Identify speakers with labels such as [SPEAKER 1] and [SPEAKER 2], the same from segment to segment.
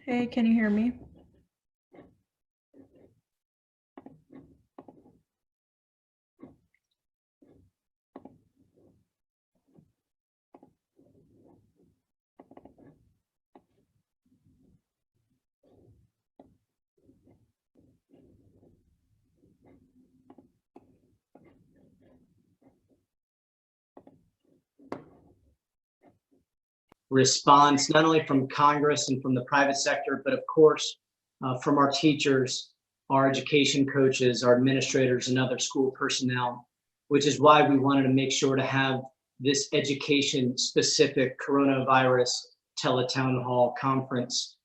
[SPEAKER 1] Hey, can you hear me?
[SPEAKER 2] Response, not only from Congress and from the private sector, but of course, from our teachers, our education coaches, our administrators, and other school personnel, which is why we wanted to make sure to have this education-specific coronavirus teletown hall conference.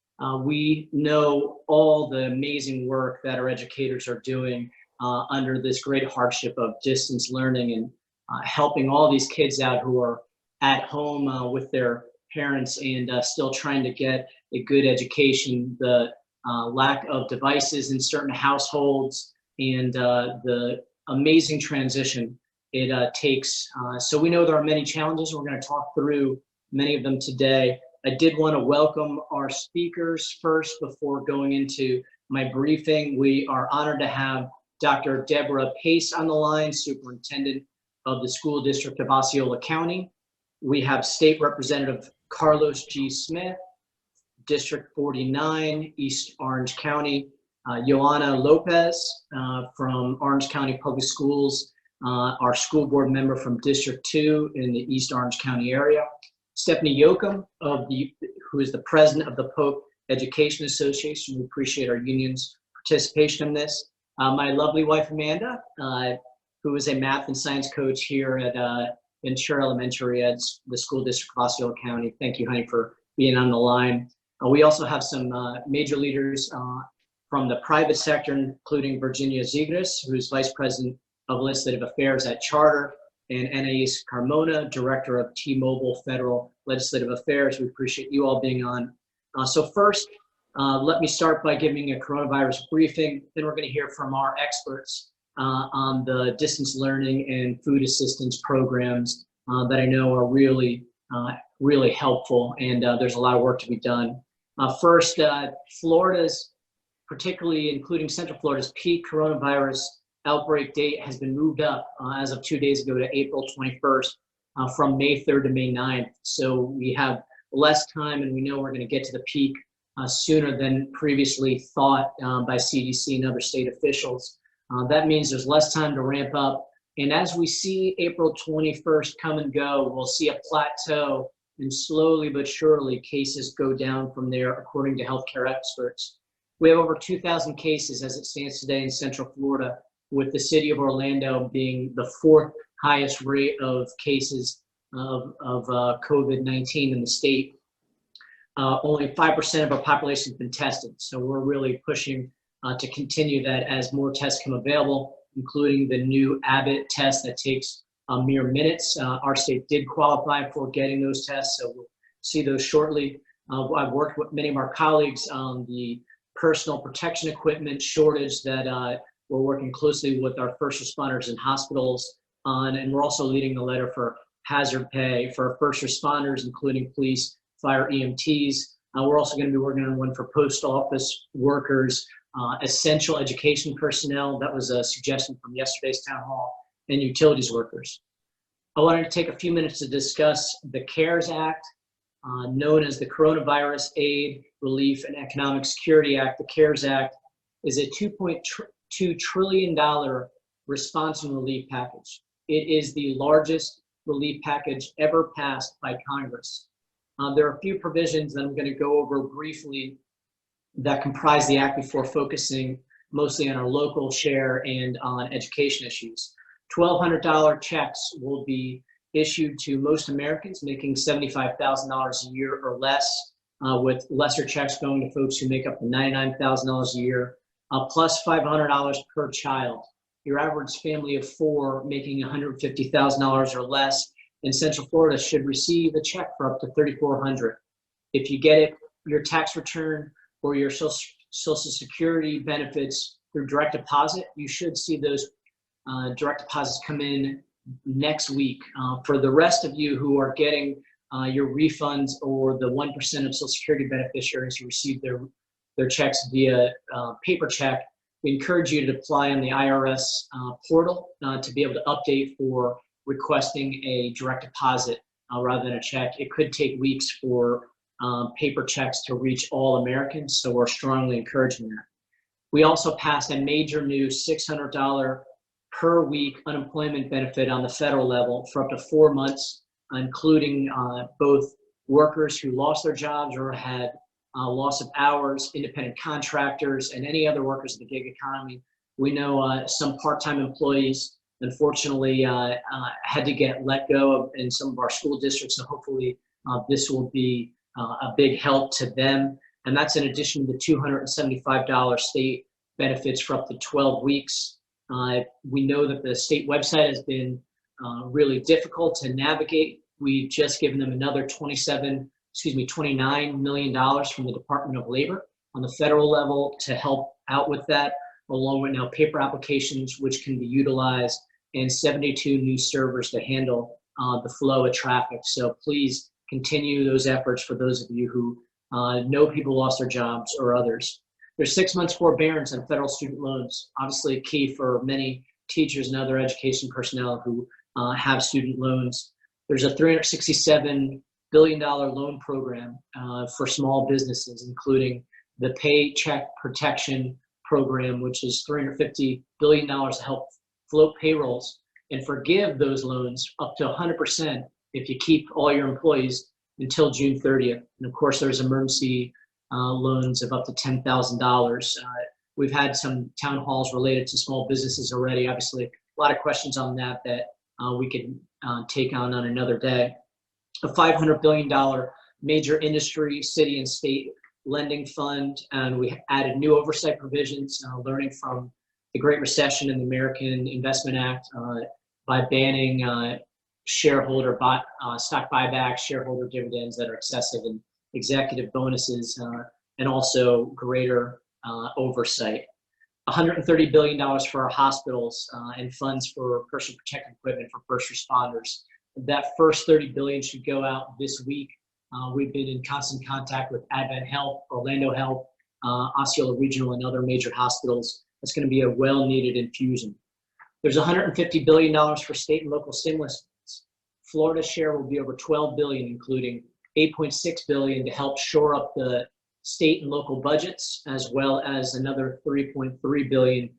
[SPEAKER 2] We know all the amazing work that our educators are doing under this great hardship of distance learning and helping all these kids out who are at home with their parents and still trying to get a good education. The lack of devices in certain households and the amazing transition it takes. So we know there are many challenges. We're going to talk through many of them today. I did want to welcome our speakers first before going into my briefing. We are honored to have Dr. Deborah Pace on the line, Superintendent of the School District of Osceola County. We have State Representative Carlos G. Smith, District 49, East Orange County, Johanna López from Orange County Public Schools, our school board member from District 2 in the East Orange County area, Stephanie Yoakum, who is the president of the Polk Education Association. We appreciate our union's participation in this. My lovely wife, Amanda, who is a math and science coach here at Ventura Elementary at the School District of Osceola County. Thank you, honey, for being on the line. We also have some major leaders from the private sector, including Virginia Zegras, who is Vice President of Legislative Affairs at Charter, and Anais Carmona, Director of T-Mobile Federal Legislative Affairs. We appreciate you all being on. So first, let me start by giving a coronavirus briefing. Then we're going to hear from our experts on the distance learning and food assistance programs that I know are really, really helpful, and there's a lot of work to be done. First, Florida's, particularly including Central Florida's peak coronavirus outbreak date has been moved up as of 2 days ago to April 21st from May 3rd to May 9th. So we have less time, and we know we're going to get to the peak sooner than previously thought by CDC and other state officials. That means there's less time to ramp up. And as we see April 21st come and go, we'll see a plateau, and slowly but surely cases go down from there, according to healthcare experts. We have over 2,000 cases as it stands today in Central Florida, with the city of Orlando being the fourth highest rate of cases of COVID-19 in the state. Only 5% of our population has been tested. So we're really pushing to continue that as more tests come available, including the new Abbott test that takes mere minutes. Our state did qualify for getting those tests, so we'll see those shortly. I've worked with many of our colleagues on the personal protection equipment shortage that we're working closely with our first responders and hospitals on, and we're also leading the letter for hazard pay for first responders, including police, fire, EMTs. We're also going to be working on one for post office workers, essential education personnel. That was a suggestion from yesterday's town hall, and utilities workers. I wanted to take a few minutes to discuss the CARES Act, known as the Coronavirus Aid, Relief, and Economic Security Act. The CARES Act is a $2.2 trillion response and relief package. It is the largest relief package ever passed by Congress. There are a few provisions that I'm going to go over briefly that comprise the act before focusing mostly on our local share and on education issues. $1,200 checks will be issued to most Americans making $75,000 a year or less, with lesser checks going to folks who make up to $99,000 a year, plus $500 per child. Your average family of four making $150,000 or less in Central Florida should receive a check for up to $3,400. If you get it, your tax return or your Social Security benefits through direct deposit, you should see those direct deposits come in next week. For the rest of you who are getting your refunds or the 1% of Social Security beneficiaries who receive their checks via paper check, we encourage you to apply on the IRS portal to be able to update for requesting a direct deposit rather than a check. It could take weeks for paper checks to reach all Americans, so we're strongly encouraging that. We also passed a major new $600 per week unemployment benefit on the federal level for up to 4 months, including both workers who lost their jobs or had loss of hours, independent contractors, and any other workers in the gig economy. We know some part-time employees, unfortunately, had to get let go in some of our school districts, so hopefully this will be a big help to them. And that's in addition to the $275 state benefits for up to 12 weeks. We know that the state website has been really difficult to navigate. We've just given them another $29 million from the Department of Labor on the federal level to help out with that, along with now paper applications, which can be utilized, and 72 new servers to handle the flow of traffic. So please continue those efforts for those of you who know people lost their jobs or others. There's 6 months forbearance on federal student loans, obviously key for many teachers and other education personnel who have student loans. There's a $367 billion loan program for small businesses, including the Paycheck Protection Program, which is $350 billion to help float payrolls and forgive those loans up to 100% if you keep all your employees until June 30th. And of course, there's emergency loans of up to $10,000. We've had some town halls related to small businesses already. Obviously, a lot of questions on that we could take on another day. A $500 billion major industry, city, and state lending fund, and we added new oversight provisions, learning from the Great Recession and the American Investment Act by banning stock buybacks, shareholder dividends that are excessive, and executive bonuses, and also greater oversight. $130 billion for our hospitals and funds for personal protective equipment for first responders. That first $30 billion should go out this week. We've been in constant contact with Advent Health, Orlando Health, Osceola Regional, and other major hospitals. That's going to be a well-needed infusion. There's $150 billion for state and local stimulus. Florida's share will be over $12 billion, including $8.6 billion to help shore up the state and local budgets, as well as another $3.3 billion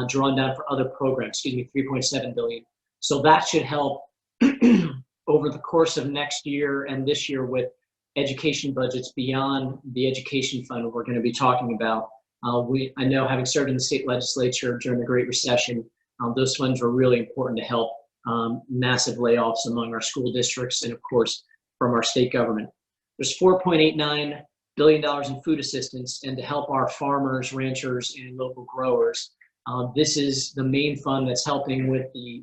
[SPEAKER 2] drawn down for other programs, $3.7 billion. So that should help over the course of next year and this year with education budgets beyond the education fund we're going to be talking about. I know, having served in the state legislature during the Great Recession, those funds were really important to help massive layoffs among our school districts and, of course, from our state government. There's $4.89 billion in food assistance and to help our farmers, ranchers, and local growers. This is the main fund that's helping with the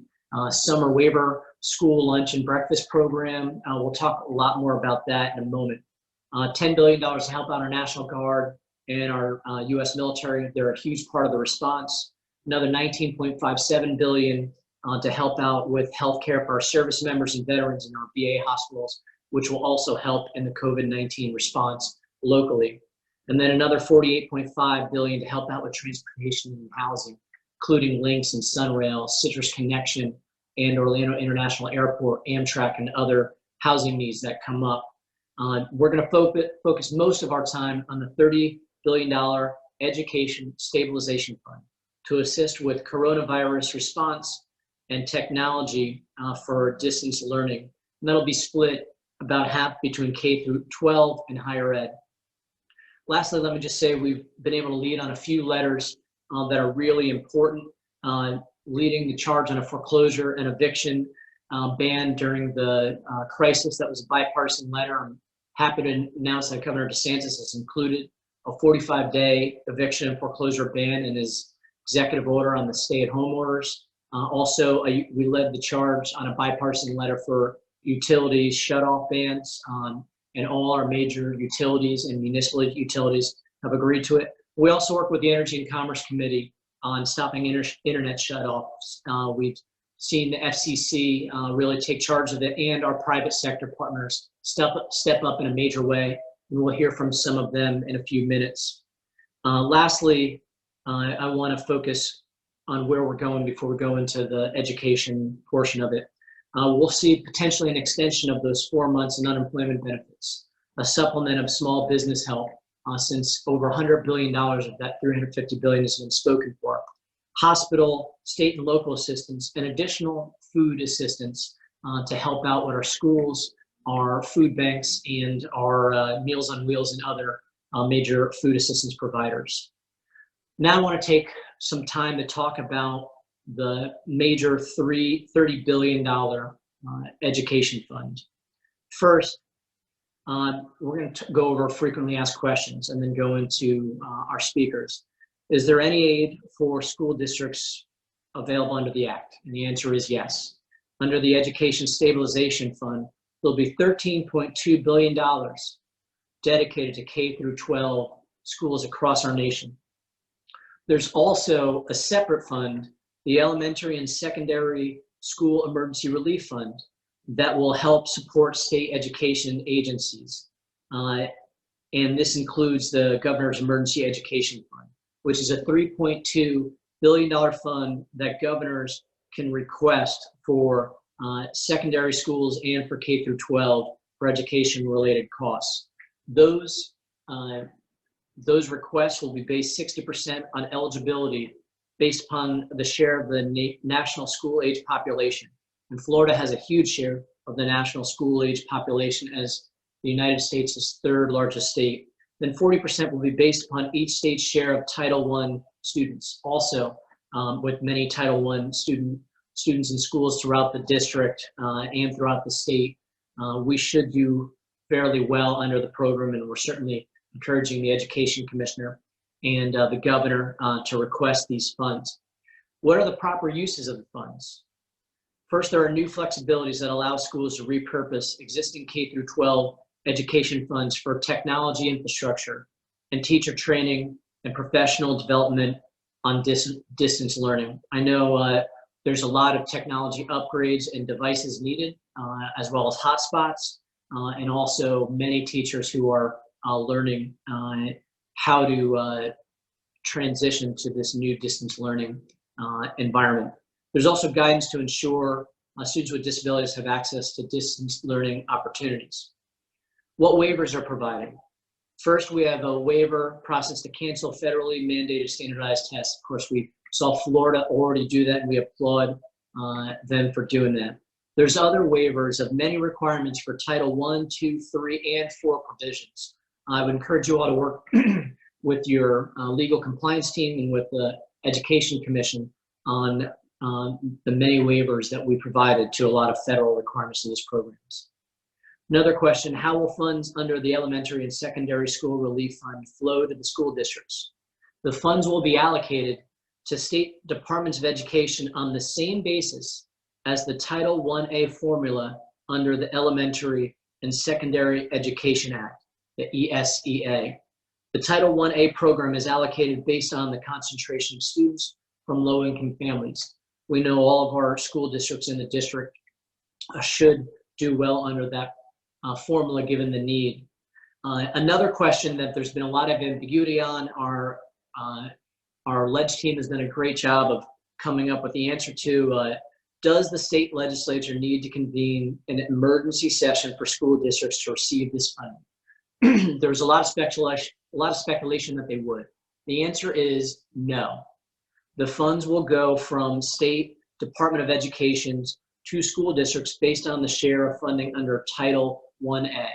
[SPEAKER 2] summer waiver school lunch and breakfast program. We'll talk a lot more about that in a moment. $10 billion to help out our National Guard and our U.S. military. They're a huge part of the response. Another $19.57 billion to help out with healthcare for our service members and veterans in our VA hospitals, which will also help in the COVID-19 response locally. And then another $48.5 billion to help out with transportation and housing, including Lynx and Sunrail, Citrus Connection, and Orlando International Airport, Amtrak, and other housing needs that come up. We're going to focus most of our time on the $30 billion Education Stabilization Fund to assist with coronavirus response and technology for distance learning. And that'll be split about half between K through 12 and higher ed. Lastly, let me just say we've been able to lead on a few letters that are really important, leading the charge on a foreclosure and eviction ban during the crisis. That was a bipartisan letter. I'm happy to announce that Governor DeSantis has included a 45-day eviction and foreclosure ban in his executive order on the stay-at-home orders. Also, we led the charge on a bipartisan letter for utilities shut-off bans, and all our major utilities and municipal utilities have agreed to it. We also work with the Energy and Commerce Committee on stopping internet shutoffs. We've seen the FCC really take charge of it, and our private sector partners step up in a major way, and we'll hear from some of them in a few minutes. Lastly, I want to focus on where we're going before we go into the education portion of it. We'll see potentially an extension of those 4 months in unemployment benefits, a supplement of small business help, since over $100 billion of that $350 billion has been spoken for. Hospital, state, and local assistance, and additional food assistance to help out with our schools, our food banks, and our Meals on Wheels and other major food assistance providers. Now I want to take some time to talk about the major $30 billion education fund. First, we're going to go over frequently asked questions and then go into our speakers. Is there any aid for school districts available under the Act? And the answer is yes. Under the Education Stabilization Fund, there'll be $13.2 billion dedicated to K through 12 schools across our nation. There's also a separate fund, the Elementary and Secondary School Emergency Relief Fund, that will help support state education agencies. And this includes the Governor's Emergency Education Fund, which is a $3.2 billion fund that governors can request for secondary schools and for K through 12 for education-related costs. Those requests will be based 60% on eligibility based upon the share of the national school-age population. And Florida has a huge share of the national school-age population as the United States' third largest state. Then 40% will be based upon each state's share of Title I students. Also, with many Title I students in schools throughout the district and throughout the state, we should do fairly well under the program, and we're certainly encouraging the Education Commissioner and the Governor to request these funds. What are the proper uses of the funds? First, there are new flexibilities that allow schools to repurpose existing K through 12 education funds for technology infrastructure and teacher training and professional development on distance learning. I know there's a lot of technology upgrades and devices needed, as well as hotspots, and also many teachers who are learning how to transition to this new distance learning environment. There's also guidance to ensure students with disabilities have access to distance learning opportunities. What waivers are provided? First, we have a waiver process to cancel federally mandated standardized tests. Of course, we saw Florida already do that, and we applaud them for doing that. There's other waivers of many requirements for Title I, II, III, and IV provisions. I would encourage you all to work with your legal compliance team and with the Education Commission on the many waivers that we provided to a lot of federal requirements in these programs. Another question, how will funds under the Elementary and Secondary School Relief Fund flow to the school districts? The funds will be allocated to state departments of education on the same basis as the Title I-A formula under the Elementary and Secondary Education Act, the ESEA. The Title I-A program is allocated based on the concentration of students from low-income families. We know all of our school districts in the district should do well under that formula given the need. Another question that there's been a lot of ambiguity on, our ledge team has done a great job of coming up with the answer to, does the state legislature need to convene an emergency session for school districts to receive this funding? There's a lot of speculation that they would. The answer is no. The funds will go from state Department of Education's to school districts based on the share of funding under Title I-A.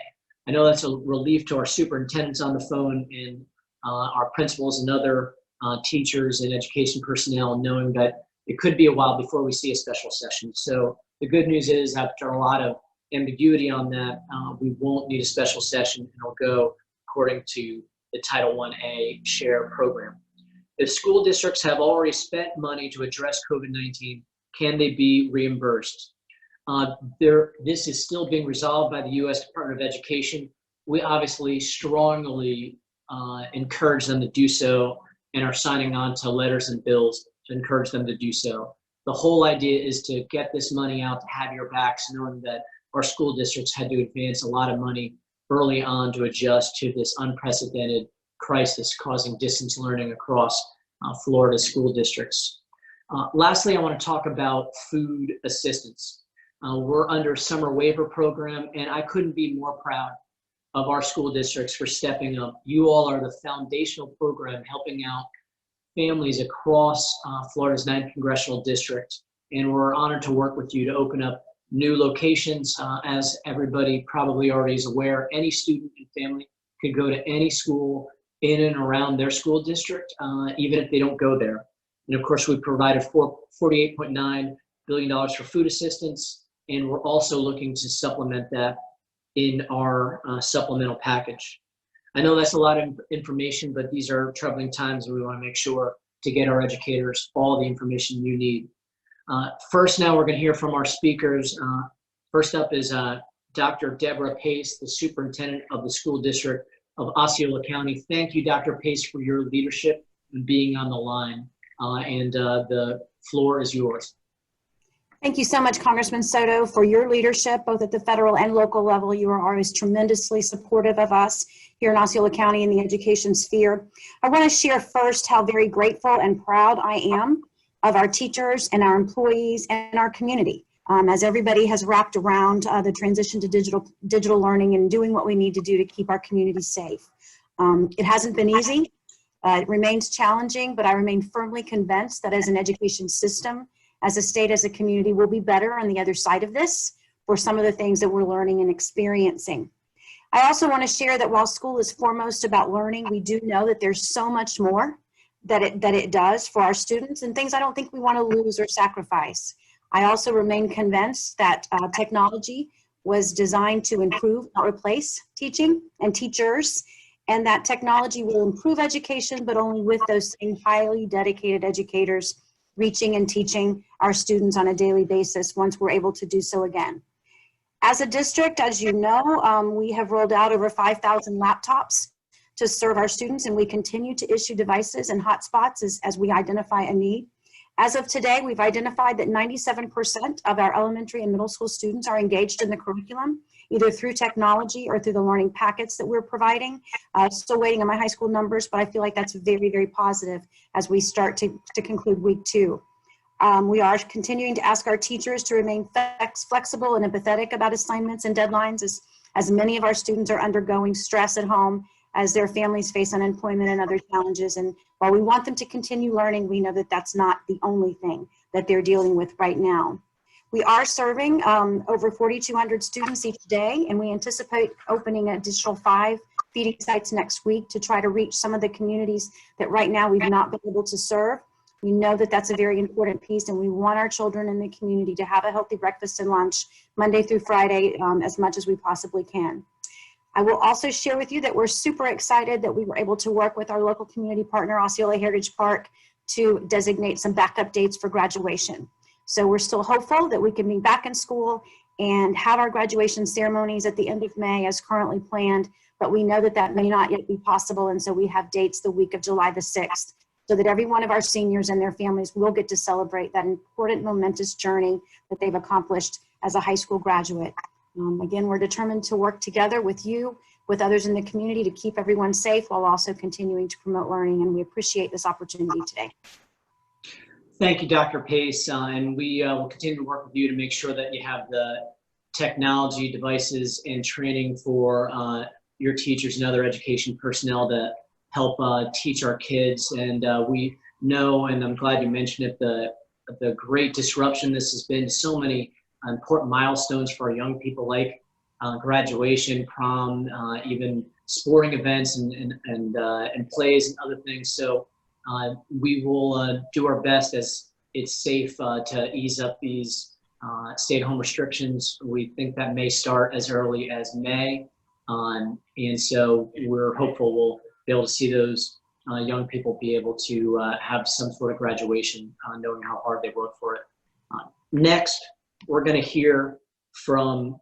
[SPEAKER 2] I know that's a relief to our superintendents on the phone and our principals and other teachers and education personnel, knowing that it could be a while before we see a special session. So the good news is, after a lot of ambiguity on that, we won't need a special session, and it'll go according to the Title I-A share program. If school districts have already spent money to address COVID-19, can they be reimbursed? This is still being resolved by the U.S. Department of Education. We obviously strongly encourage them to do so and are signing on to letters and bills to encourage them to do so. the whole idea is to get this money out, to have your backs, knowing that our school districts had to advance a lot of money early on to adjust to this unprecedented crisis causing distance learning across Florida school districts. Lastly, I want to talk about food assistance. We're under summer waiver program, and I couldn't be more proud of our school districts for stepping up. You all are the foundational program helping out families across Florida's 9th congressional district, and we're honored to work with you to open up new locations. As everybody probably already is aware, any student and family could go to any school in and around their school district, even if they don't go there. And of course, we provided $48.9 billion for food assistance, and we're also looking to supplement that in our supplemental package. I know that's a lot of information, but these are troubling times, and we want to make sure to get our educators all the information you need. First, now we're going to hear from our speakers. First up is Dr. Deborah Pace, the superintendent of the school district of Osceola County. Thank you, Dr. Pace, for your leadership and being on the line. The floor is yours.
[SPEAKER 1] Thank you so much, Congressman Soto, for your leadership, both at the federal and local level. You are always tremendously supportive of us here in Osceola County in the education sphere. I want to share first how very grateful and proud I am of our teachers and our employees and our community. As everybody has wrapped around the transition to digital learning and doing what we need to do to keep our community safe. It hasn't been easy. It remains challenging, but I remain firmly convinced that as an education system, as a state, as a community, we'll be better on the other side of this for some of the things that we're learning and experiencing. I also want to share that while school is foremost about learning, we do know that there's so much more that it does for our students, and things I don't think we want to lose or sacrifice. I also remain convinced that technology was designed to improve, not replace, teaching and teachers, and that technology will improve education, but only with those same highly dedicated educators reaching and teaching our students on a daily basis once we're able to do so again. As a district, as you know, we have rolled out over 5,000 laptops to serve our students, and we continue to issue devices and hotspots as we identify a need. As of today, we've identified that 97% of our elementary and middle school students are engaged in the curriculum, either through technology or through the learning packets that we're providing. Still waiting on my high school numbers, but I feel like that's very, very positive as we start to conclude week 2. We are continuing to ask our teachers to remain flexible and empathetic about assignments and deadlines, as many of our students are undergoing stress at home as their families face unemployment and other challenges. And while we want them to continue learning, we know that that's not the only thing that they're dealing with right now. We are serving over 4,200 students each day, and we anticipate opening an additional 5 feeding sites next week to try to reach some of the communities that right now we've not been able to serve. We know that that's a very important piece, and we want our children in the community to have a healthy breakfast and lunch Monday through Friday as much as we possibly can. I will also share with you that we're super excited that we were able to work with our local community partner, Osceola Heritage Park, to designate some backup dates for graduation. So we're still hopeful that we can be back in school and have our graduation ceremonies at the end of May as currently planned, but we know that that may not yet be possible, and so we have dates the week of July the 6th, so that every one of our seniors and their families will get to celebrate that important, momentous journey that they've accomplished as a high school graduate. Again, we're determined to work together with you, with others in the community, to keep everyone safe while also continuing to promote learning, and we appreciate this opportunity today.
[SPEAKER 2] Thank you, Dr. Pace, and we will continue to work with you to make sure that you have the technology, devices, and training for your teachers and other education personnel to help teach our kids. And we know, and I'm glad you mentioned it, the great disruption this has been to so many important milestones for our young people, like graduation, prom, even sporting events and plays and other things. So we will do our best as it's safe to ease up these stay-at-home restrictions. We think that may start as early as May. And so we're hopeful we'll be able to see those young people be able to have some sort of graduation, knowing how hard they work for it. Next, we're going to hear from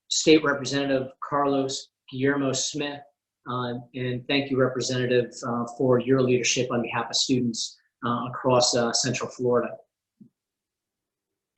[SPEAKER 2] State Representative Carlos Guillermo Smith. And thank you, Representative, for your leadership on behalf of students across Central Florida.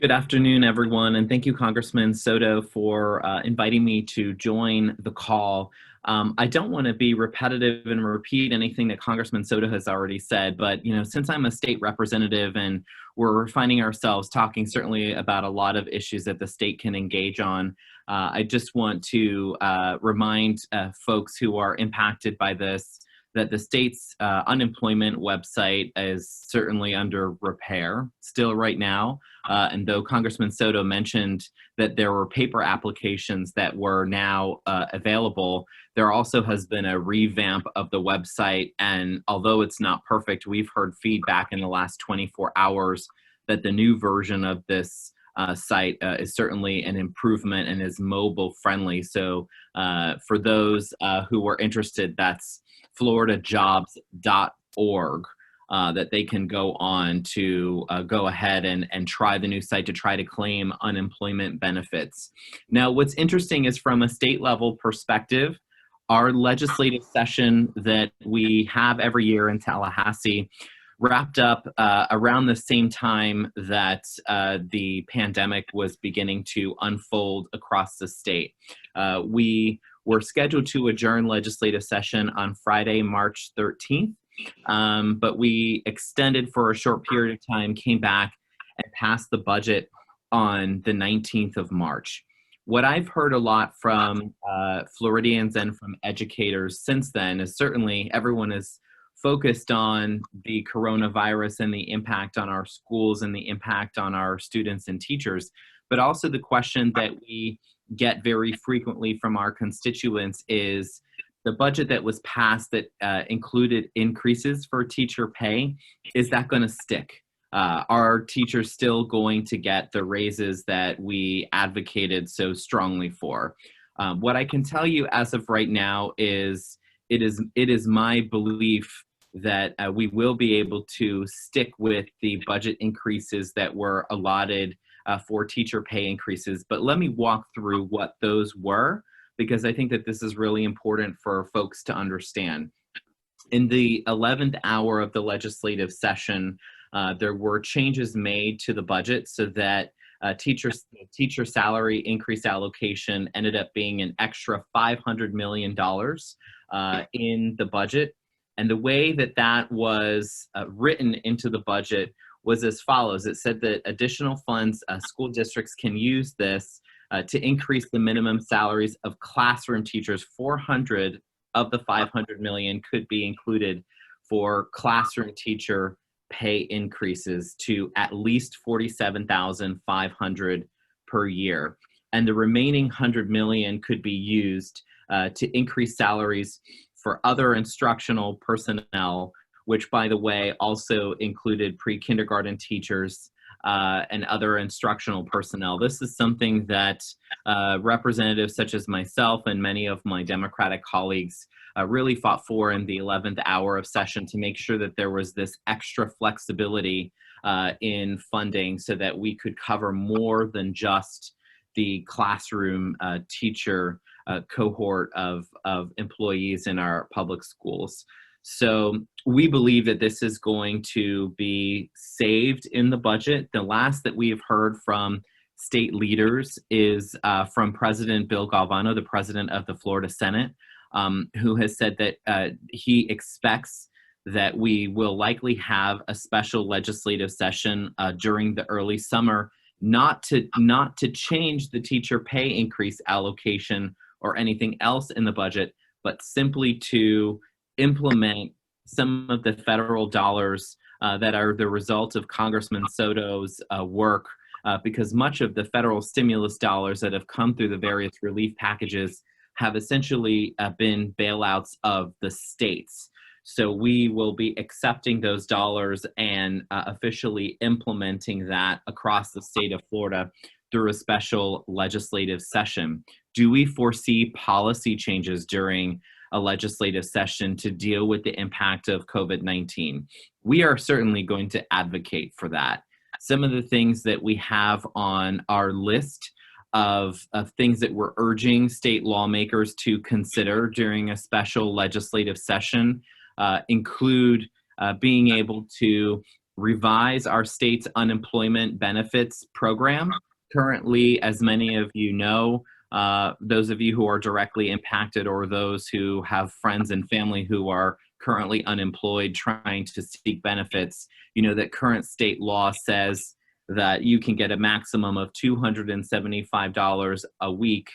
[SPEAKER 3] Good afternoon, everyone, and thank you, Congressman Soto, for inviting me to join the call. I don't want to be repetitive and repeat anything that Congressman Soto has already said, but since I'm a state representative and we're finding ourselves talking certainly about a lot of issues that the state can engage on, I just want to remind folks who are impacted by this that the state's unemployment website is certainly under repair still right now. And though Congressman Soto mentioned that there were paper applications that were now available, there also has been a revamp of the website. And although it's not perfect, we've heard feedback in the last 24 hours that the new version of this site is certainly an improvement and is mobile friendly. So for those who were interested, that's floridajobs.org. That they can go on to go ahead and try the new site to try to claim unemployment benefits. Now, what's interesting is from a state level perspective, our legislative session that we have every year in Tallahassee wrapped up around the same time that the pandemic was beginning to unfold across the state. We were scheduled to adjourn legislative session on Friday, March 13th. But we extended for a short period of time, came back and passed the budget on the 19th of March. What I've heard a lot from Floridians and from educators since then is certainly everyone is focused on the coronavirus and the impact on our schools and the impact on our students and teachers, but also the question that we get very frequently from our constituents is, the budget that was passed that included increases for teacher pay, is that going to stick? Are teachers still going to get the raises that we advocated so strongly for? What I can tell you as of right now is it is my belief that we will be able to stick with the budget increases that were allotted for teacher pay increases. But let me walk through what those were, because I think that this is really important for folks to understand. In the 11th hour of the legislative session, there were changes made to the budget so that teacher salary increase allocation ended up being an extra $500 million in the budget. And the way that that was written into the budget was as follows. It said that additional funds, school districts can use this to increase the minimum salaries of classroom teachers. 400 of the 500 million could be included for classroom teacher pay increases to at least $47,500 per year. And the remaining 100 million could be used to increase salaries for other instructional personnel, which, by the way, also included pre-kindergarten teachers and other instructional personnel. This is something that representatives such as myself and many of my Democratic colleagues really fought for in the 11th hour of session, to make sure that there was this extra flexibility in funding so that we could cover more than just the classroom teacher cohort of employees in our public schools. So we believe that this is going to be saved in the budget. The last that we have heard from state leaders is from President Bill Galvano, the president of the Florida Senate, who has said that he expects that we will likely have a special legislative session during the early summer, not to change the teacher pay increase allocation or anything else in the budget, but simply to implement some of the federal dollars that are the result of Congressman Soto's work, because much of the federal stimulus dollars that have come through the various relief packages have essentially been bailouts of the states. So we will be accepting those dollars and officially implementing that across the state of Florida through a special legislative session. Do we foresee policy changes during a legislative session to deal with the impact of COVID-19? We are certainly going to advocate for that. Some of the things that we have on our list of things that we're urging state lawmakers to consider during a special legislative session include being able to revise our state's unemployment benefits program. Currently, as many of you know, those of you who are directly impacted or those who have friends and family who are currently unemployed trying to seek benefits, you know that current state law says that you can get a maximum of $275 a week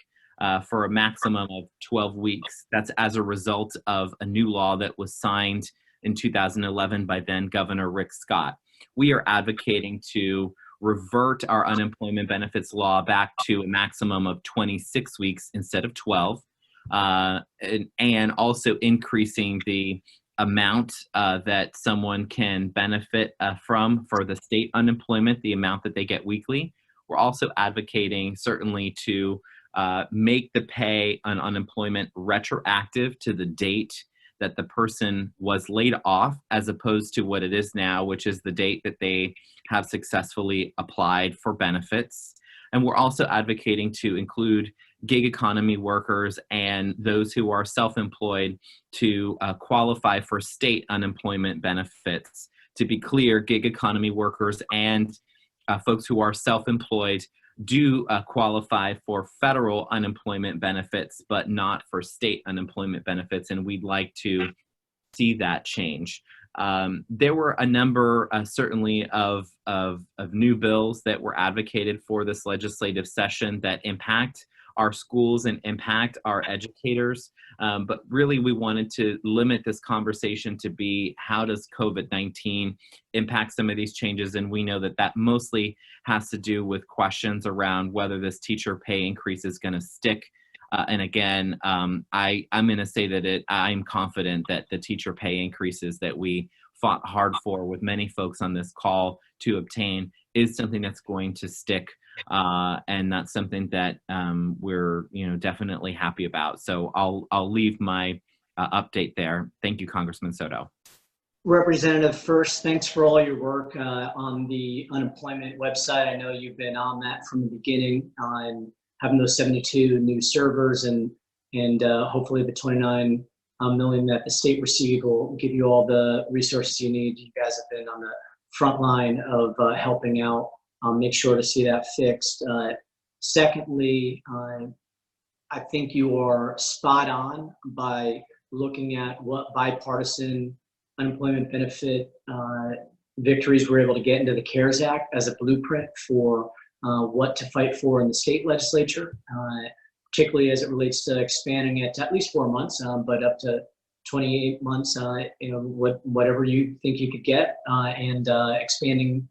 [SPEAKER 3] for a maximum of 12 weeks. That's as a result of a new law that was signed in 2011 by then Governor Rick Scott. We are advocating to revert our unemployment benefits law back to a maximum of 26 weeks instead of 12, and also increasing the amount that someone can benefit from for the state unemployment, the amount that they get weekly. We're also advocating certainly to make the pay on unemployment retroactive to the date that the person was laid off, as opposed to what it is now, which is the date that they have successfully applied for benefits. And we're also advocating to include gig economy workers and those who are self-employed to qualify for state unemployment benefits. To be clear, gig economy workers and folks who are self-employed do qualify for federal unemployment benefits, but not for state unemployment benefits, and we'd like to see that change. There were a number, certainly, of new bills that were advocated for this legislative session that impact our schools and impact our educators. But really, we wanted to limit this conversation to be, how does COVID-19 impact some of these changes? And we know that that mostly has to do with questions around whether this teacher pay increase is going to stick. And again, I'm going to say that I'm confident that the teacher pay increases that we fought hard for with many folks on this call to obtain is something that's going to stick. And that's something that we're definitely happy about. So I'll leave my update there. Thank you, Congressman Soto.
[SPEAKER 2] Representative, first, thanks for all your work on the unemployment website. I know you've been on that from the beginning, and having those 72 new servers and hopefully the 29 million that the state received will give you all the resources you need. You guys have been on the front line of helping out. Make sure to see that fixed. Secondly, I think you are spot on by looking at what bipartisan unemployment benefit victories we're able to get into the CARES Act as a blueprint for what to fight for in the state legislature, particularly as it relates to expanding it to at least 4 months, but up to 28 months, whatever you think you could get, and expanding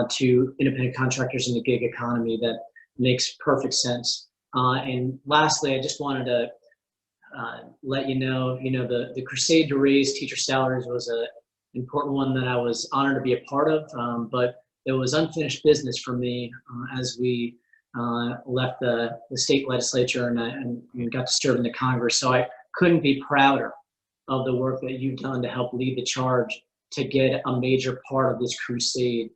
[SPEAKER 2] to independent contractors in the gig economy. That makes perfect sense. And lastly, I just wanted to let you know, the crusade to raise teacher salaries was an important one that I was honored to be a part of, but it was unfinished business for me as we left the state legislature and got to serve in the Congress. So I couldn't be prouder of the work that you've done to help lead the charge to get a major part of this crusade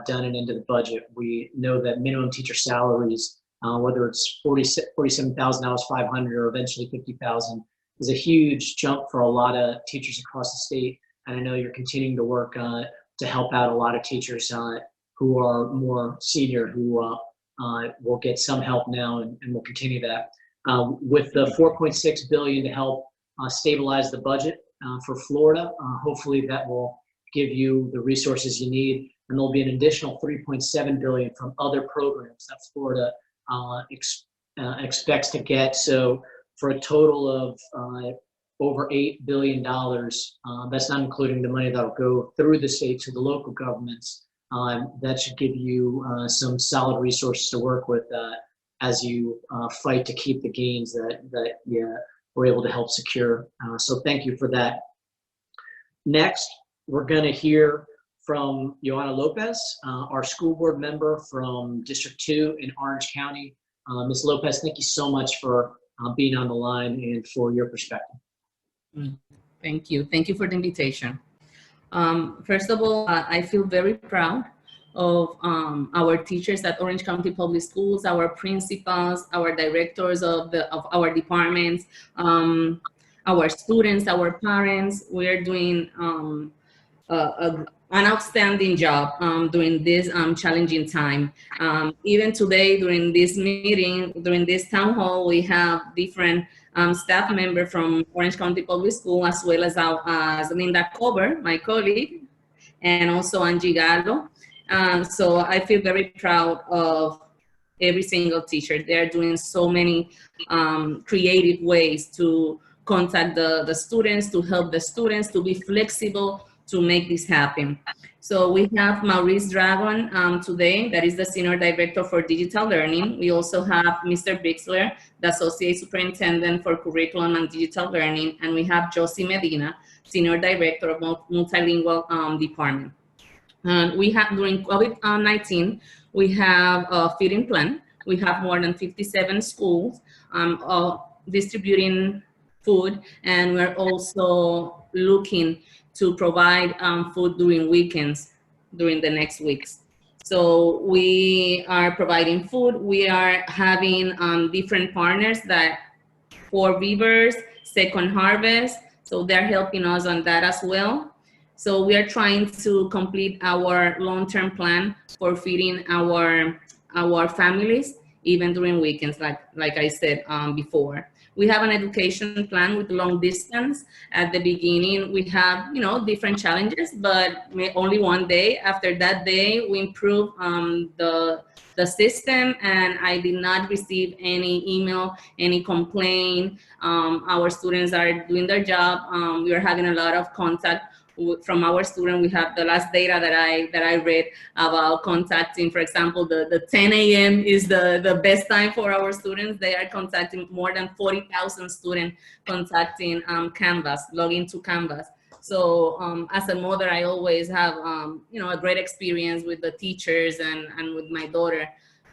[SPEAKER 2] done and into the budget. We know that minimum teacher salaries, whether it's $47,000, $500, or eventually $50,000, is a huge jump for a lot of teachers across the state. And I know you're continuing to work to help out a lot of teachers who are more senior, who will get some help now, and will continue that. With the $4.6 billion to help stabilize the budget for Florida, hopefully that will give you the resources you need. And there'll be an additional $3.7 billion from other programs that Florida expects to get. So for a total of over $8 billion, that's not including the money that'll go through the state to the local governments. That should give you some solid resources to work with as you fight to keep the gains that we're able to help secure. So thank you for that. Next, we're going to hear from Johanna López, our school board member from District 2 in Orange County. Ms. López, thank you so much for being on the line and for your perspective.
[SPEAKER 4] Thank you. Thank you for the invitation. First of all, I feel very proud of our teachers at Orange County Public Schools, our principals, our directors of our departments, our students, our parents. We are doing an outstanding job during this challenging time. Even today, during this meeting, during this town hall, we have different staff members from Orange County Public School, as well as Linda Cover, my colleague, and also Angie Gallo. So I feel very proud of every single teacher. They're doing so many creative ways to contact the students, to help the students, to be flexible, to make this happen. So we have Maurice Dragon today, that is the Senior Director for Digital Learning. We also have Mr. Bixler, the Associate Superintendent for Curriculum and Digital Learning, and we have Josie Medina, Senior Director of Multilingual Department. We have, during COVID-19, we have a feeding plan. We have more than 57 schools distributing food, and we're also looking to provide food during weekends during the next weeks. So we are providing food. We are having different partners that for Rivers, Second Harvest, so they're helping us on that as well. So we are trying to complete our long-term plan for feeding our families, even during weekends, like I said before. We have an education plan with long distance. At the beginning, we have, different challenges, but only one day. After that day, we improve the system, and I did not receive any email, any complaint. Our students are doing their job. We are having a lot of contact from our student. We have the last data that I read about contacting, for example, the 10 a.m. is the best time for our students. They are contacting more than 40,000 students contacting Canvas, login to Canvas. So as a mother, I always have, a great experience with the teachers and with my daughter.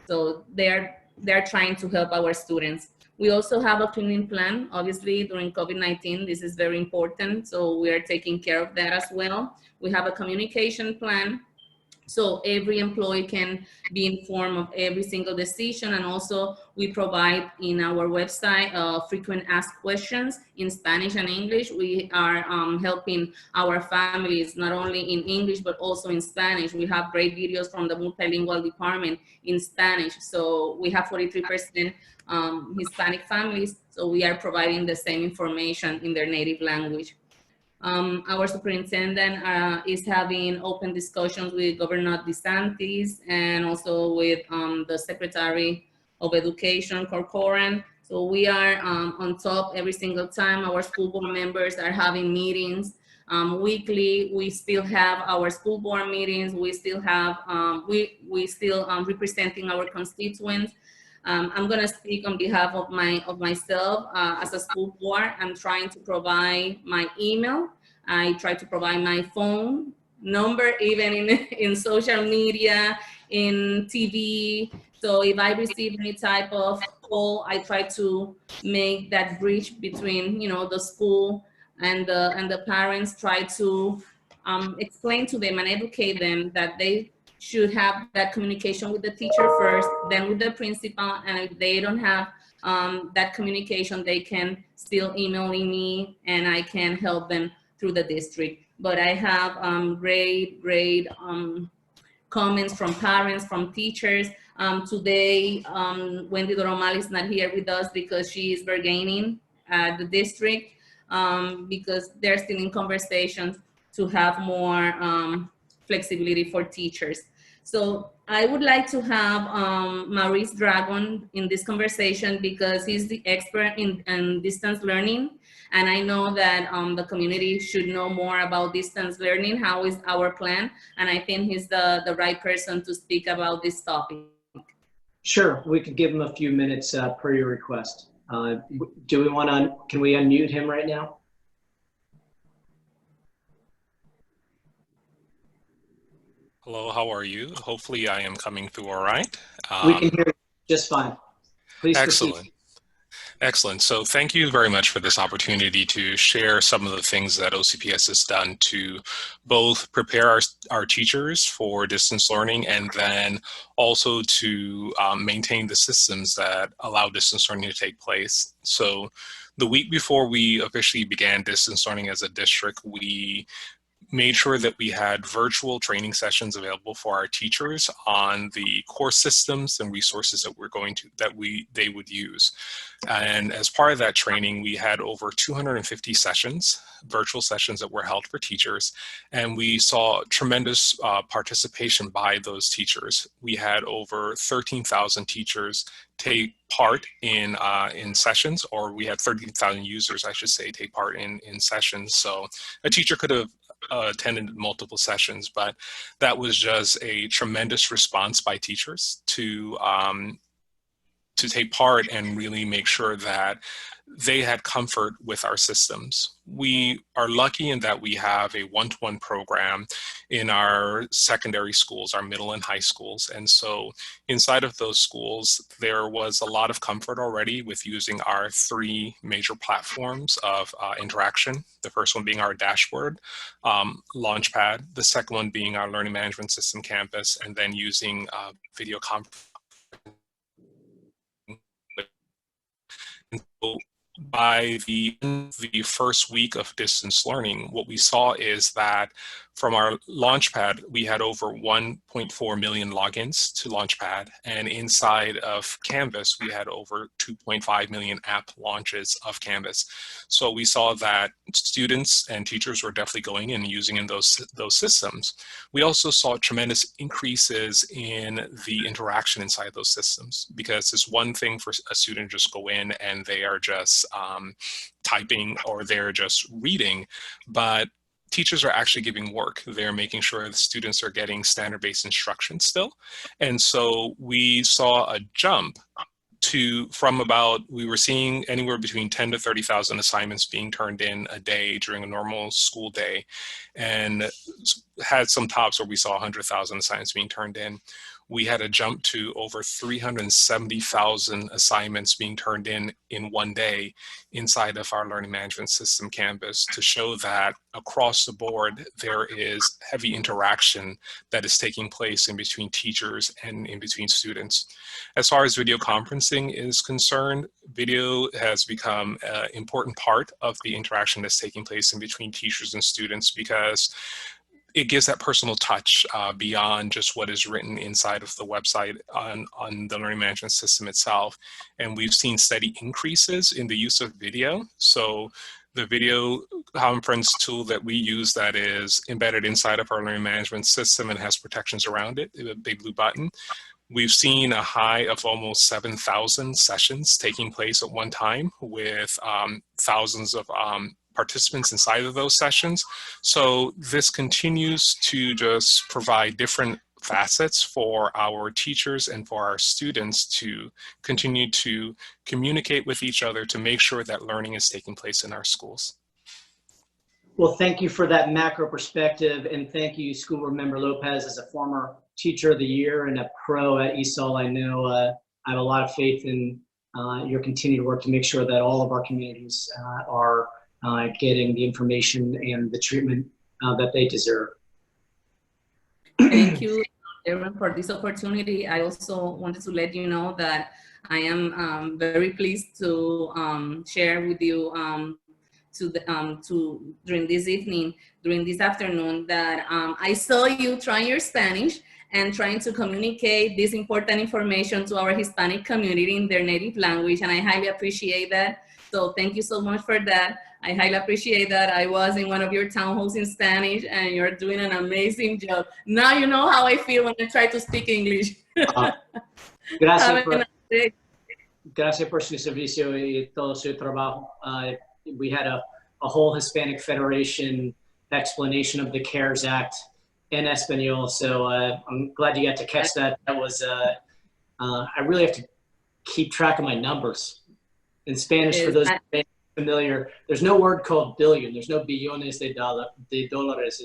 [SPEAKER 4] So they're trying to help our students. We also have a cleaning plan. Obviously, during COVID-19, this is very important. So we are taking care of that as well. We have a communication plan, so every employee can be informed of every single decision. And also we provide in our website frequent asked questions in Spanish and English. We are helping our families not only in English, but also in Spanish. We have great videos from the multilingual department in Spanish. So we have 43% Hispanic families. So we are providing the same information in their native language. Our superintendent is having open discussions with Governor DeSantis and also with the Secretary of Education, Corcoran. So we are on top every single time. Our school board members are having meetings weekly. We still have our school board meetings. We still have, we still representing our constituents. I'm gonna speak on behalf of myself as a school board. I'm trying to provide my email. I try to provide my phone number, even in social media, in TV. So if I receive any type of call, I try to make that bridge between, the school and the parents. Try to explain to them and educate them that they should have that communication with the teacher first, then with the principal, and if they don't have that communication, they can still email me and I can help them through the district. But I have great comments from parents, from teachers. Today, Wendy Doromal is not here with us because she is bargaining at the district because they're still in conversations to have more flexibility for teachers. So I would like to have Maurice Dragon in this conversation because he's the expert in distance learning. And I know that the community should know more about distance learning, how is our plan. And I think he's the right person to speak about this topic.
[SPEAKER 2] Sure, we could give him a few minutes per your request. Do we want to, can we unmute him right now?
[SPEAKER 5] Hello, how are you? Hopefully I am coming through all right.
[SPEAKER 2] We can hear you just fine. Please
[SPEAKER 5] excellent.
[SPEAKER 2] Proceed.
[SPEAKER 5] Excellent. So thank you very much for this opportunity to share some of the things that OCPS has done to both prepare our teachers for distance learning and then also to maintain the systems that allow distance learning to take place. So the week before we officially began distance learning as a district, we made sure that we had virtual training sessions available for our teachers on the core systems and resources that they would use. And as part of that training, we had over 250 sessions, virtual sessions that were held for teachers, and we saw tremendous participation by those teachers. We had over 13,000 teachers take part in sessions, or we had 13,000 users, I should say, take part in sessions. So a teacher could have attended multiple sessions, but that was just a tremendous response by teachers to take part and really make sure that they had comfort with our systems. We are lucky in that we have a one-to-one program in our secondary schools, our middle and high schools. And so inside of those schools, there was a lot of comfort already with using our three major platforms of interaction. The first one being our dashboard, Launchpad, the second one being our learning management system campus, and then using video conferencing. So by the first week of distance learning, what we saw is that from our Launchpad, we had over 1.4 million logins to Launchpad. And inside of Canvas, we had over 2.5 million app launches of Canvas. So we saw that students and teachers were definitely going and using in those systems. We also saw tremendous increases in the interaction inside those systems, because it's one thing for a student to just go in and they are just typing or they're just reading, but teachers are actually giving work. They're making sure the students are getting standard-based instruction still. And so we saw a jump we were seeing anywhere between 10 to 30,000 assignments being turned in a day during a normal school day, and had some tops where we saw 100,000 assignments being turned in. We had a jump to over 370,000 assignments being turned in one day inside of our learning management system Canvas, to show that across the board, there is heavy interaction that is taking place in between teachers and in between students. As far as video conferencing is concerned, video has become an important part of the interaction that's taking place in between teachers and students, because it gives that personal touch beyond just what is written inside of the website on the learning management system itself. And we've seen steady increases in the use of video. So the video conference tool that we use that is embedded inside of our learning management system and has protections around it, a big blue button. We've seen a high of almost 7,000 sessions taking place at one time, with thousands of participants inside of those sessions. So this continues to just provide different facets for our teachers and for our students to continue to communicate with each other to make sure that learning is taking place in our schools.
[SPEAKER 2] Well, thank you for that macro perspective, and thank you, School Board Member Lopez. As a former Teacher of the Year and a pro at ESOL, I know I have a lot of faith in your continued work to make sure that all of our communities are getting the information and the treatment that they deserve.
[SPEAKER 4] Thank you, Darren, for this opportunity. I also wanted to let you know that I am very pleased to share with you during this afternoon, that I saw you trying your Spanish and trying to communicate this important information to our Hispanic community in their native language, and I highly appreciate that. So thank you so much for that. I highly appreciate that. I was in one of your town halls in Spanish, and you're doing an amazing job. Now you know how I feel when I try to speak English.
[SPEAKER 2] Gracias por su servicio y todo su trabajo. We had a whole Hispanic Federation explanation of the CARES Act in Espanol, so I'm glad you got to catch that. That was, I really have to keep track of my numbers. In Spanish, for those familiar, there's no word called billion. There's no billones de dólares.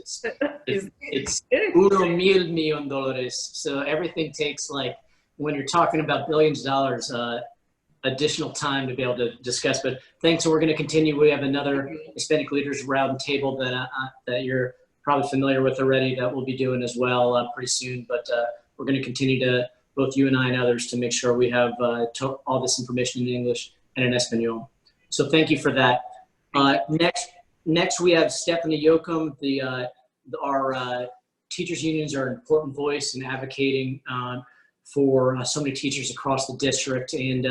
[SPEAKER 2] It's uno mil millón dólares. So everything takes, like, when you're talking about billions of dollars, additional time to be able to discuss. But thanks. We're going to continue. We have another Hispanic Leaders Round Table that you're probably familiar with already, that we'll be doing as well pretty soon. But we're going to continue to, both you and I and others, to make sure we have all this information in English and in Espanol. So thank you for that. Next we have Stephanie Yoakum, the our teachers unions are an important voice in advocating for so many teachers across the district, and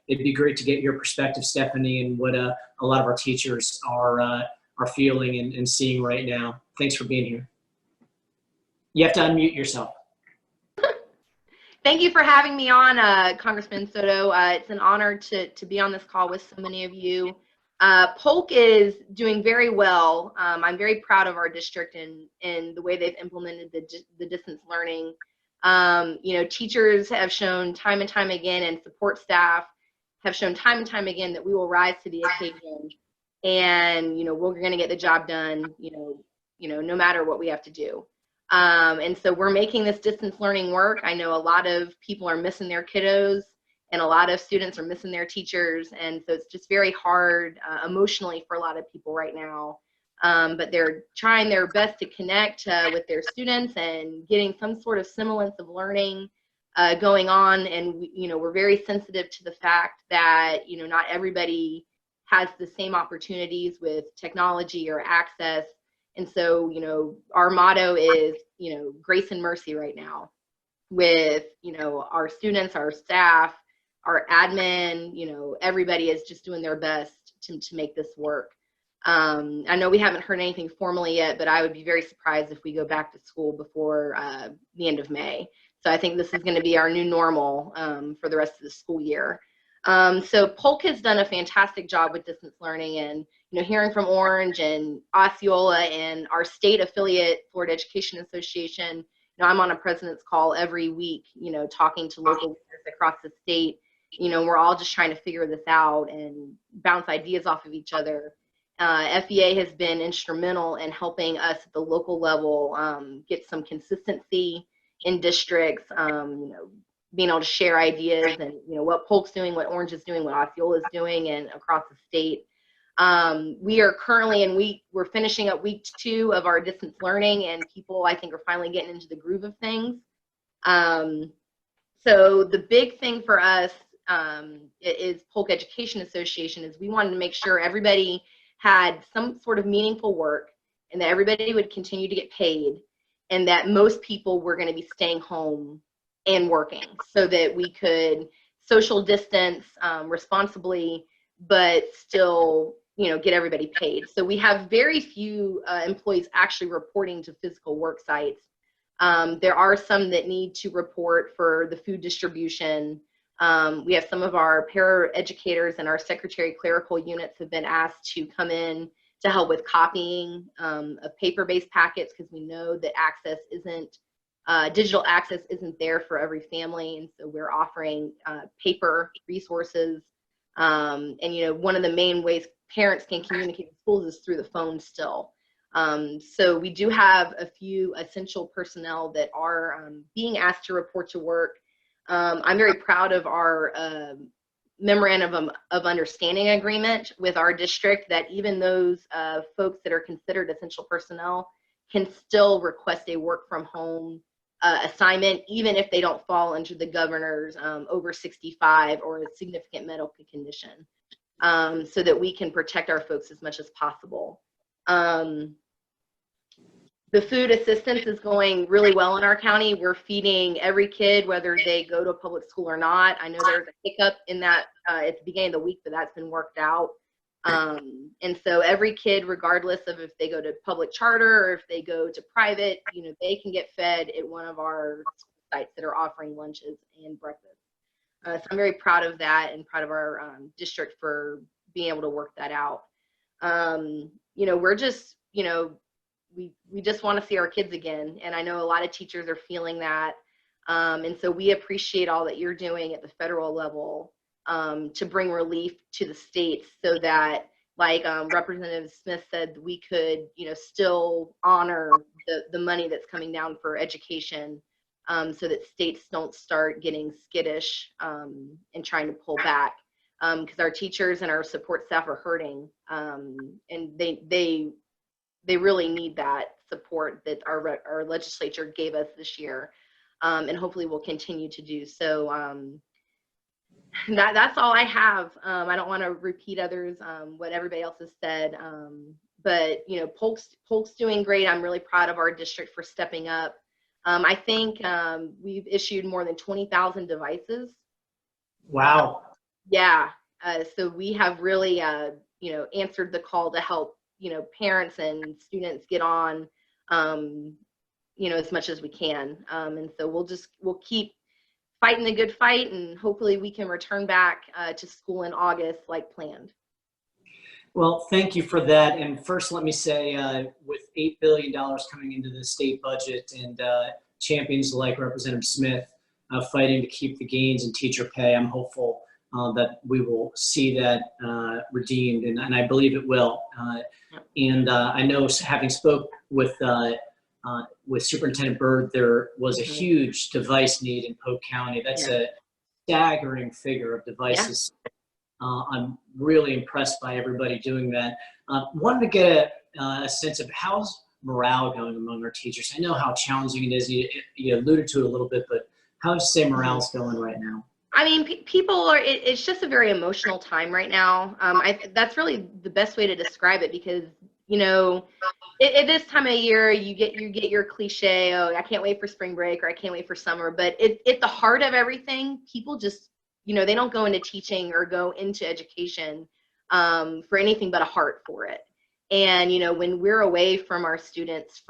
[SPEAKER 2] it'd be great to get your perspective, Stephanie, and what a lot of our teachers are feeling and seeing right now. Thanks for being here. You have to unmute yourself.
[SPEAKER 6] Thank you for having me on, Congressman Soto. It's an honor to be on this call with so many of you. Polk is doing very well. I'm very proud of our district and the way they've implemented the distance learning. You know, teachers have shown time and time again, and support staff have shown time and time again that we will rise to the occasion, and, you know, we're going to get the job done, no matter what we have to do. And so we're making this distance learning work. I know a lot of people are missing their kiddos, and a lot of students are missing their teachers. And so it's just very hard emotionally for a lot of people right now. But they're trying their best to connect with their students and getting some sort of semblance of learning going on. And, we're very sensitive to the fact that, not everybody has the same opportunities with technology or access. And so, our motto is, grace and mercy right now with, our students, our staff, our admin, everybody is just doing their best to make this work. I know we haven't heard anything formally yet, but I would be very surprised if we go back to school before the end of May. So I think this is going to be our new normal for the rest of the school year. So Polk has done a fantastic job with distance learning, and hearing from Orange and Osceola and our state affiliate, Florida Education Association. I'm on a president's call every week, talking to local leaders across the state. We're all just trying to figure this out and bounce ideas off of each other. FEA has been instrumental in helping us at the local level get some consistency in districts, being able to share ideas and, what Polk's doing, what Orange is doing, what Osceola is doing, and across the state. We are currently we're finishing up week 2 of our distance learning, and people, I think, are finally getting into the groove of things. So the big thing for us is Polk Education Association is we wanted to make sure everybody had some sort of meaningful work, and that everybody would continue to get paid, and that most people were going to be staying home and working, so that we could social distance responsibly, but still, get everybody paid. So we have very few employees actually reporting to physical work sites. There are some that need to report for the food distribution. We have some of our para-educators and our secretary clerical units have been asked to come in to help with copying of paper-based packets, because we know that digital access isn't there for every family, and so we're offering paper resources. And one of the main ways parents can communicate with schools is through the phone still. So we do have a few essential personnel that are being asked to report to work. I'm very proud of our memorandum of understanding agreement with our district, that even those folks that are considered essential personnel can still request a work from home assignment, even if they don't fall under the governor's over 65 or a significant medical condition, so that we can protect our folks as much as possible. The food assistance is going really well in our county. We're feeding every kid, whether they go to a public school or not. I know there's a hiccup in that at the beginning of the week, but that's been worked out. And so every kid, regardless of if they go to public charter or if they go to private, they can get fed at one of our sites that are offering lunches and breakfast. So I'm very proud of that and proud of our district for being able to work that out. We're just, we just want to see our kids again. And I know a lot of teachers are feeling that. And so we appreciate all that you're doing at the federal level to bring relief to the states, so that, like Representative Smith said, we could, still honor the money that's coming down for education, so that states don't start getting skittish and trying to pull back, because our teachers and our support staff are hurting, and they really need that support that our legislature gave us this year, and hopefully will continue to do so. That's all I have. I don't want to repeat what everybody else has said. you know, Polk's doing great. I'm really proud of our district for stepping up. I think we've issued more than 20,000 devices.
[SPEAKER 2] Wow.
[SPEAKER 6] Yeah. So we have really, you know, answered the call to help, you know, parents and students get on, you know, as much as we can. And so we'll keep fighting the good fight, and hopefully we can return back to school in August like planned.
[SPEAKER 2] Well, thank you for that. And first, let me say, with $8 billion coming into the state budget and champions like Representative Smith fighting to keep the gains in teacher pay, I'm hopeful that we will see that redeemed, and I believe it will. And I know, having spoke with Superintendent Byrd, there was a huge device need in Polk County. That's a staggering figure of devices. I'm really impressed by everybody doing that. Wanted to get a sense of how's morale going among our teachers. I know how challenging it is. You alluded to it a little bit, but how would you say morale's going right now?
[SPEAKER 6] I mean, people are, it's just a very emotional time right now. That's really the best way to describe it, because, you know, at this time of year, you get your cliche, oh, I can't wait for spring break, or I can't wait for summer. But at the heart of everything, people just, you know, they don't go into teaching or go into education for anything but a heart for it. And, you know, when we're away from our students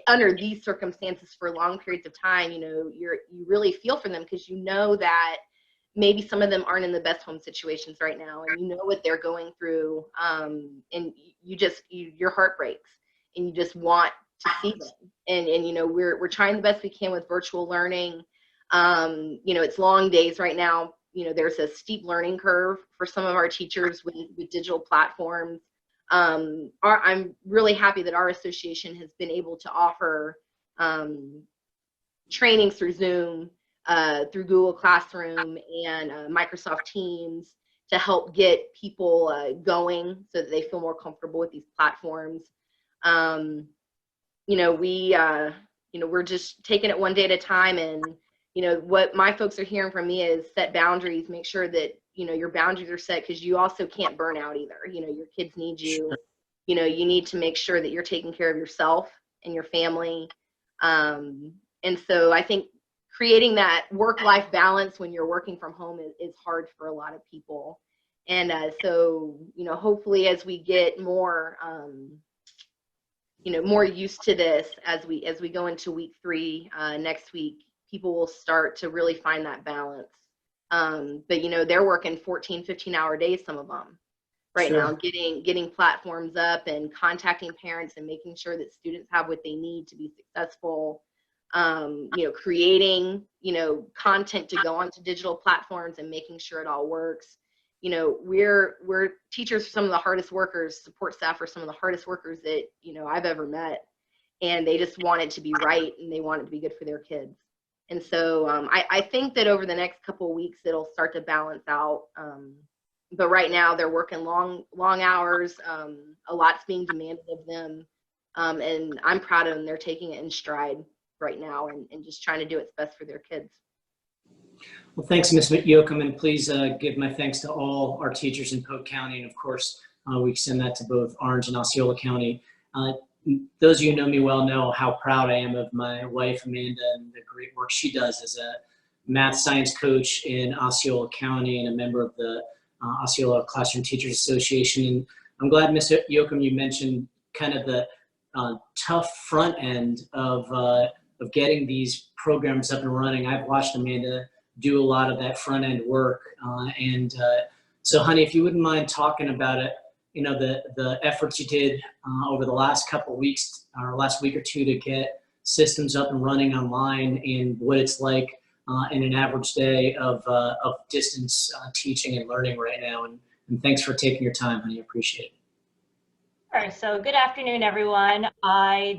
[SPEAKER 6] under these circumstances for long periods of time, you know, you really feel for them, because you know that maybe some of them aren't in the best home situations right now, and you know what they're going through, and your heart breaks, and you just want to see them. And you know, we're trying the best we can with virtual learning. You know, it's long days right now. You know, there's a steep learning curve for some of our teachers with digital platforms. I'm really happy that our association has been able to offer trainings through Zoom, through Google Classroom and Microsoft Teams to help get people going so that they feel more comfortable with these platforms. You know, we're just taking it one day at a time, and you know, what my folks are hearing from me is set boundaries, make sure that, you know, your boundaries are set, because you also can't burn out either. You know, your kids need you. You know, you need to make sure that you're taking care of yourself and your family. And so I think creating that work-life balance when you're working from home is hard for a lot of people. And so, you know, hopefully as we get more, you know, more used to this, as we go into week 3 next week, people will start to really find that balance. But you know, they're working 14, 15-hour days, some of them right now, getting platforms up and contacting parents and making sure that students have what they need to be successful. You know, creating, you know, content to go onto digital platforms and making sure it all works. You know, we're teachers are some of the hardest workers, support staff are some of the hardest workers that, you know, I've ever met, and they just want it to be right, and they want it to be good for their kids. And so I think that over the next couple of weeks, it'll start to balance out. But right now they're working long hours. A lot's being demanded of them. And I'm proud of them. They're taking it in stride right now and just trying to do what's best for their kids.
[SPEAKER 2] Well, thanks, Ms. Yoakum, and please give my thanks to all our teachers in Polk County. And of course, we extend that to both Orange and Osceola County. Those of you who know me well know how proud I am of my wife, Amanda, and the great work she does as a math science coach in Osceola County and a member of the Osceola Classroom Teachers Association. And I'm glad, Ms. Yoakum, you mentioned kind of the tough front end of getting these programs up and running. I've watched Amanda do a lot of that front end work. So, honey, if you wouldn't mind talking about it, you know, the efforts you did over the last couple of weeks or last week or two to get systems up and running online, and what it's like in an average day of distance teaching and learning right now. And thanks for taking your time, honey. I appreciate it.
[SPEAKER 7] Sure. So good afternoon, everyone.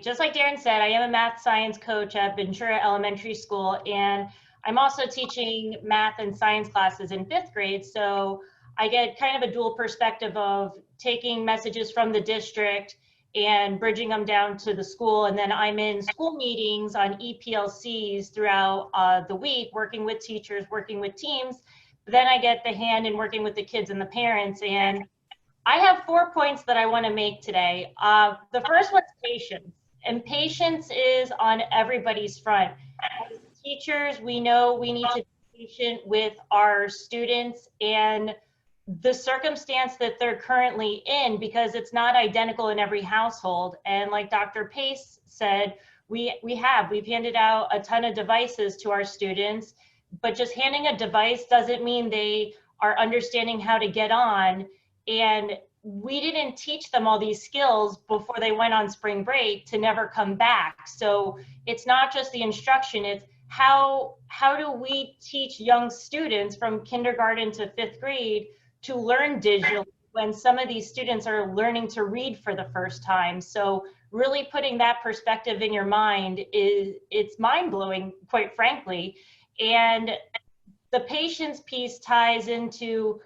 [SPEAKER 7] Just like Darren said, I am a math science coach at Ventura Elementary School, and I'm also teaching math and science classes in 5th grade. So I get kind of a dual perspective of taking messages from the district and bridging them down to the school. And then I'm in school meetings on EPLCs throughout the week, working with teachers, working with teams. Then I get the hand in working with the kids and the parents. And I have 4 points that I want to make today. The first one's patience, and patience is on everybody's front. As teachers, we know we need to be patient with our students and the circumstance that they're currently in, because it's not identical in every household. And like Dr. Pace said, we've handed out a ton of devices to our students, but just handing a device doesn't mean they are understanding how to get on. And we didn't teach them all these skills before they went on spring break to never come back. So it's not just the instruction, it's how do we teach young students from kindergarten to 5th grade to learn digitally when some of these students are learning to read for the first time. So really putting that perspective in your mind it's mind-blowing, quite frankly. And the patience piece ties into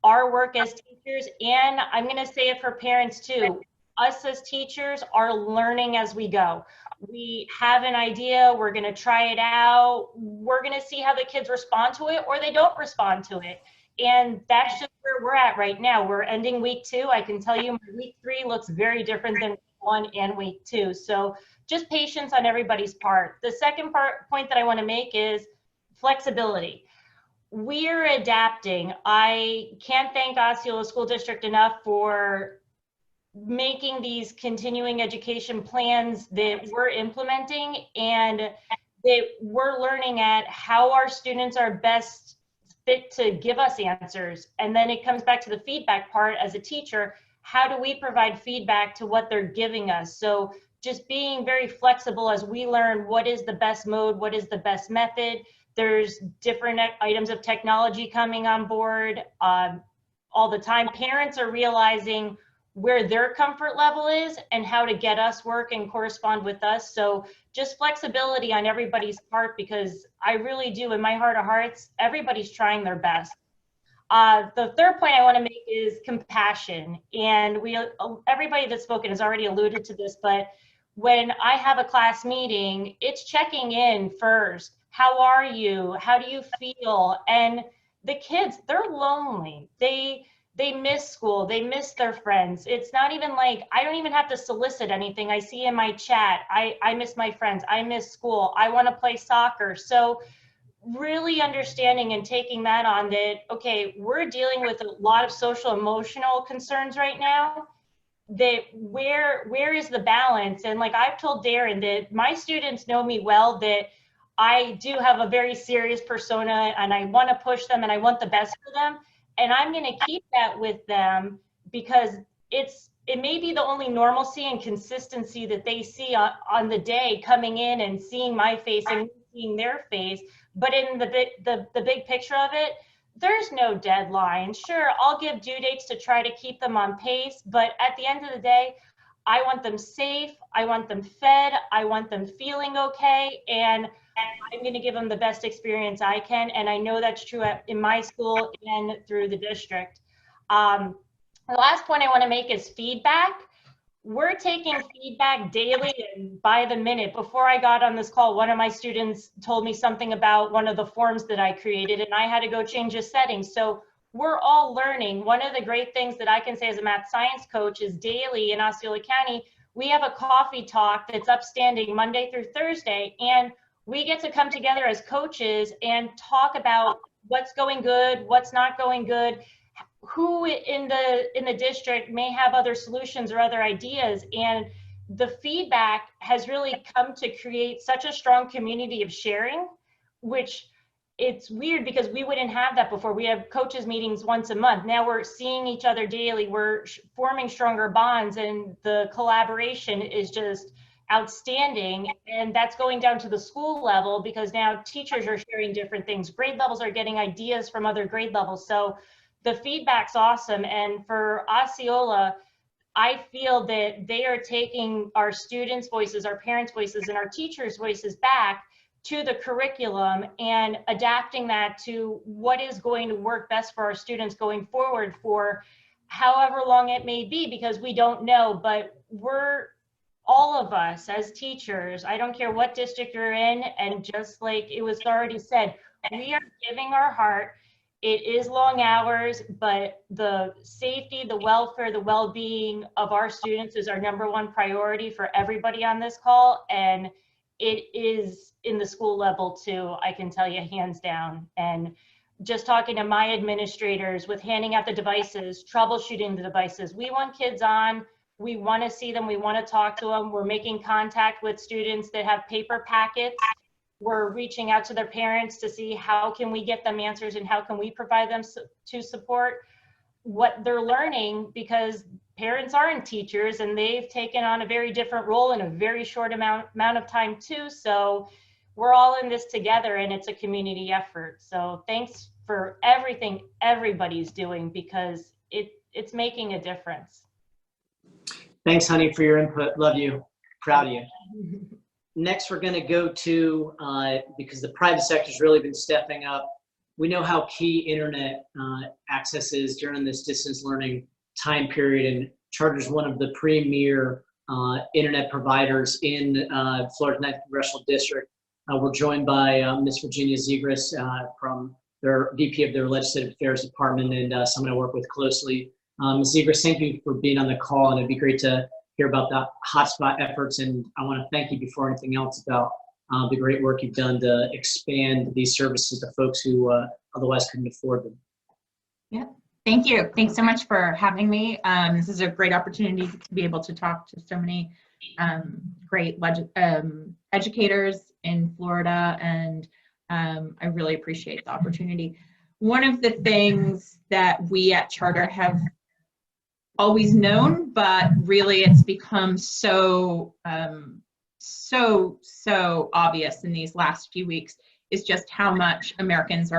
[SPEAKER 7] our work as teachers, and I'm going to say it for parents too. Us as teachers are learning as we go. We have an idea, we're going to try it out, we're going to see how the kids respond to it or they don't respond to it. And that's just where we're at right now. We're ending week 2. I can tell you my week 3 looks very different than week 1 and week 2. So just patience on everybody's part. The second point that I want to make is flexibility. We're adapting. I can't thank Osceola School District enough for making these continuing education plans that we're implementing, and that we're learning at how our students are best fit to give us answers. And then it comes back to the feedback part as a teacher. How do we provide feedback to what they're giving us? So just being very flexible as we learn what is the best mode, what is the best method. There's different items of technology coming on board all the time. Parents are realizing where their comfort level is and how to get us work and correspond with us. So just flexibility on everybody's part, because I really do, in my heart of hearts, everybody's trying their best. The third point I want to make is compassion. And everybody that's spoken has already alluded to this, but when I have a class meeting, it's checking in first. How are you? How do you feel? And the kids, they're lonely. They miss school. They miss their friends. It's not even like, I don't even have to solicit anything. I see in my chat, I miss my friends. I miss school. I want to play soccer. So really understanding and taking that on that, okay, we're dealing with a lot of social emotional concerns right now, that where is the balance? And like I've told Darren that my students know me well, that I do have a very serious persona and I want to push them and I want the best for them. And I'm going to keep that with them because it may be the only normalcy and consistency that they see on the day, coming in and seeing my face and seeing their face. But in the big picture of it, there's no deadline. Sure, I'll give due dates to try to keep them on pace, but at the end of the day, I want them safe, I want them fed, I want them feeling okay, and I'm going to give them the best experience I can. And I know that's true in my school and through the district. The last point I want to make is feedback. We're taking feedback daily and by the minute. Before I got on this call, one of my students told me something about one of the forms that I created, and I had to go change a setting. So we're all learning. One of the great things that I can say as a math science coach is daily in Osceola County, we have a coffee talk that's upstanding Monday through Thursday, and we get to come together as coaches and talk about what's going good, what's not going good, who in the district may have other solutions or other ideas. And the feedback has really come to create such a strong community of sharing, which it's weird because we wouldn't have that before. We have coaches meetings once a month. Now we're seeing each other daily. We're forming stronger bonds, and the collaboration is just outstanding. And that's going down to the school level because now teachers are sharing different things. Grade levels are getting ideas from other grade levels. So the feedback's awesome. And for Osceola, I feel that they are taking our students' voices, our parents' voices, and our teachers' voices back to the curriculum and adapting that to what is going to work best for our students going forward for however long it may be, because we don't know. But we're, all of us as teachers, I don't care what district you're in, and just like it was already said, we are giving our heart it is long hours, but the safety, the welfare, the well-being of our students is our #1 priority for everybody on this call. And it is in the school level too, I can tell you hands down. And just talking to my administrators with handing out the devices, troubleshooting the devices, we want kids on, we want to see them, we want to talk to them. We're making contact with students that have paper packets. We're reaching out to their parents to see how can we get them answers and how can we provide them to support what they're learning, because parents aren't teachers and they've taken on a very different role in a very short amount of time too. So we're all in this together and it's a community effort. So thanks for everything everybody's doing, because it's making a difference.
[SPEAKER 2] Thanks, honey, for your input. Love you. Proud of you. Next, we're going to go to, because the private sector's really been stepping up. We know how key internet access is during this distance learning time period, and Charter's one of the premier internet providers in Florida's 9th Congressional District. We're joined by Ms. Virginia Zegras from their VP of their Legislative Affairs Department, and someone I work with closely. Ms. Zegras, thank you for being on the call, and it'd be great to hear about the hotspot efforts. And I want to thank you before anything else about the great work you've done to expand these services to folks who otherwise couldn't afford them.
[SPEAKER 8] Yeah, thank you. Thanks so much for having me. This is a great opportunity to be able to talk to so many great educators in Florida, and I really appreciate the opportunity. One of the things that we at Charter have always known, but really it's become so obvious in these last few weeks, is just how much Americans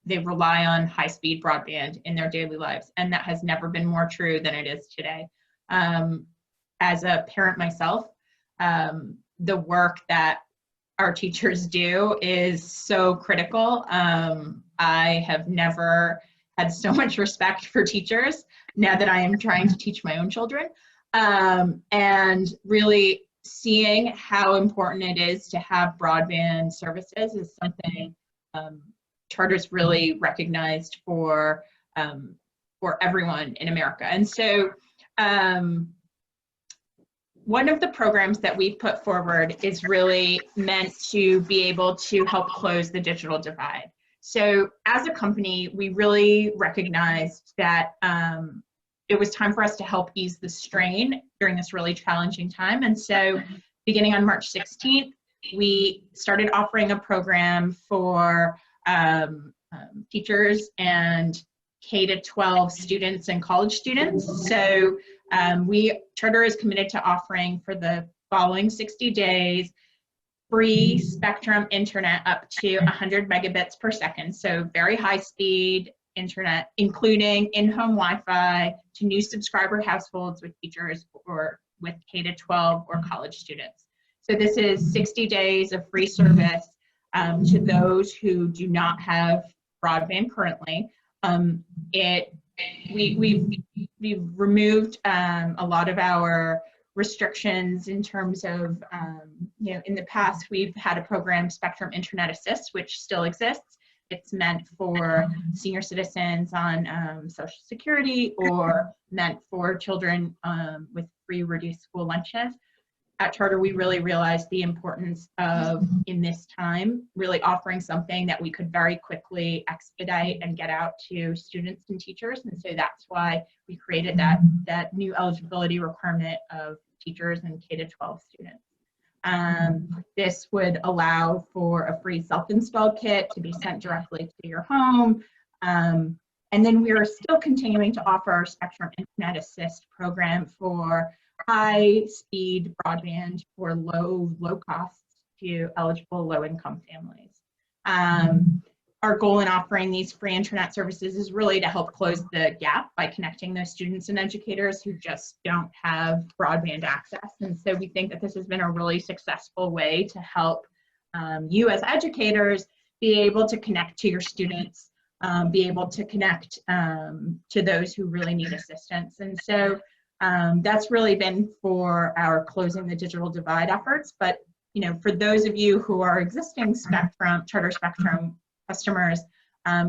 [SPEAKER 8] they rely on high-speed broadband in their daily lives, and that has never been more true than it is today. As a parent myself, the work that our teachers do is so critical. I have never had so much respect for teachers now that I am trying to teach my own children, and really seeing how important it is to have broadband services is something Charter's really recognized for everyone in America. And so one of the programs that we've put forward is really meant to be able to help close the digital divide. So as a company, we really recognized that it was time for us to help ease the strain during this really challenging time. And so beginning on March 16th, we started offering a program for teachers and K-12 students and college students. So Charter is committed to offering for the following 60 days free spectrum internet up to 100 megabits per second. So very high speed internet, including in-home Wi-Fi to new subscriber households with teachers or with K-12 or college students. So this is 60 days of free service to those who do not have broadband currently. We've removed a lot of our restrictions in terms of, in the past we've had a program, Spectrum Internet Assist, which still exists. It's meant for senior citizens on Social Security or meant for children with free reduced school lunches. At Charter, we really realized the importance of, in this time, really offering something that we could very quickly expedite and get out to students and teachers. And so that's why we created that new eligibility requirement of teachers and K-12 students. This would allow for a free self-install kit to be sent directly to your home. And then we are still continuing to offer our Spectrum Internet Assist program for high-speed broadband for low costs to eligible low-income families. Our goal in offering these free internet services is really to help close the gap by connecting those students and educators who just don't have broadband access. And so we think that this has been a really successful way to help you as educators be able to connect to your students, be able to connect to those who really need assistance. And so that's really been for our closing the digital divide efforts. But for those of you who are existing Charter Spectrum customers,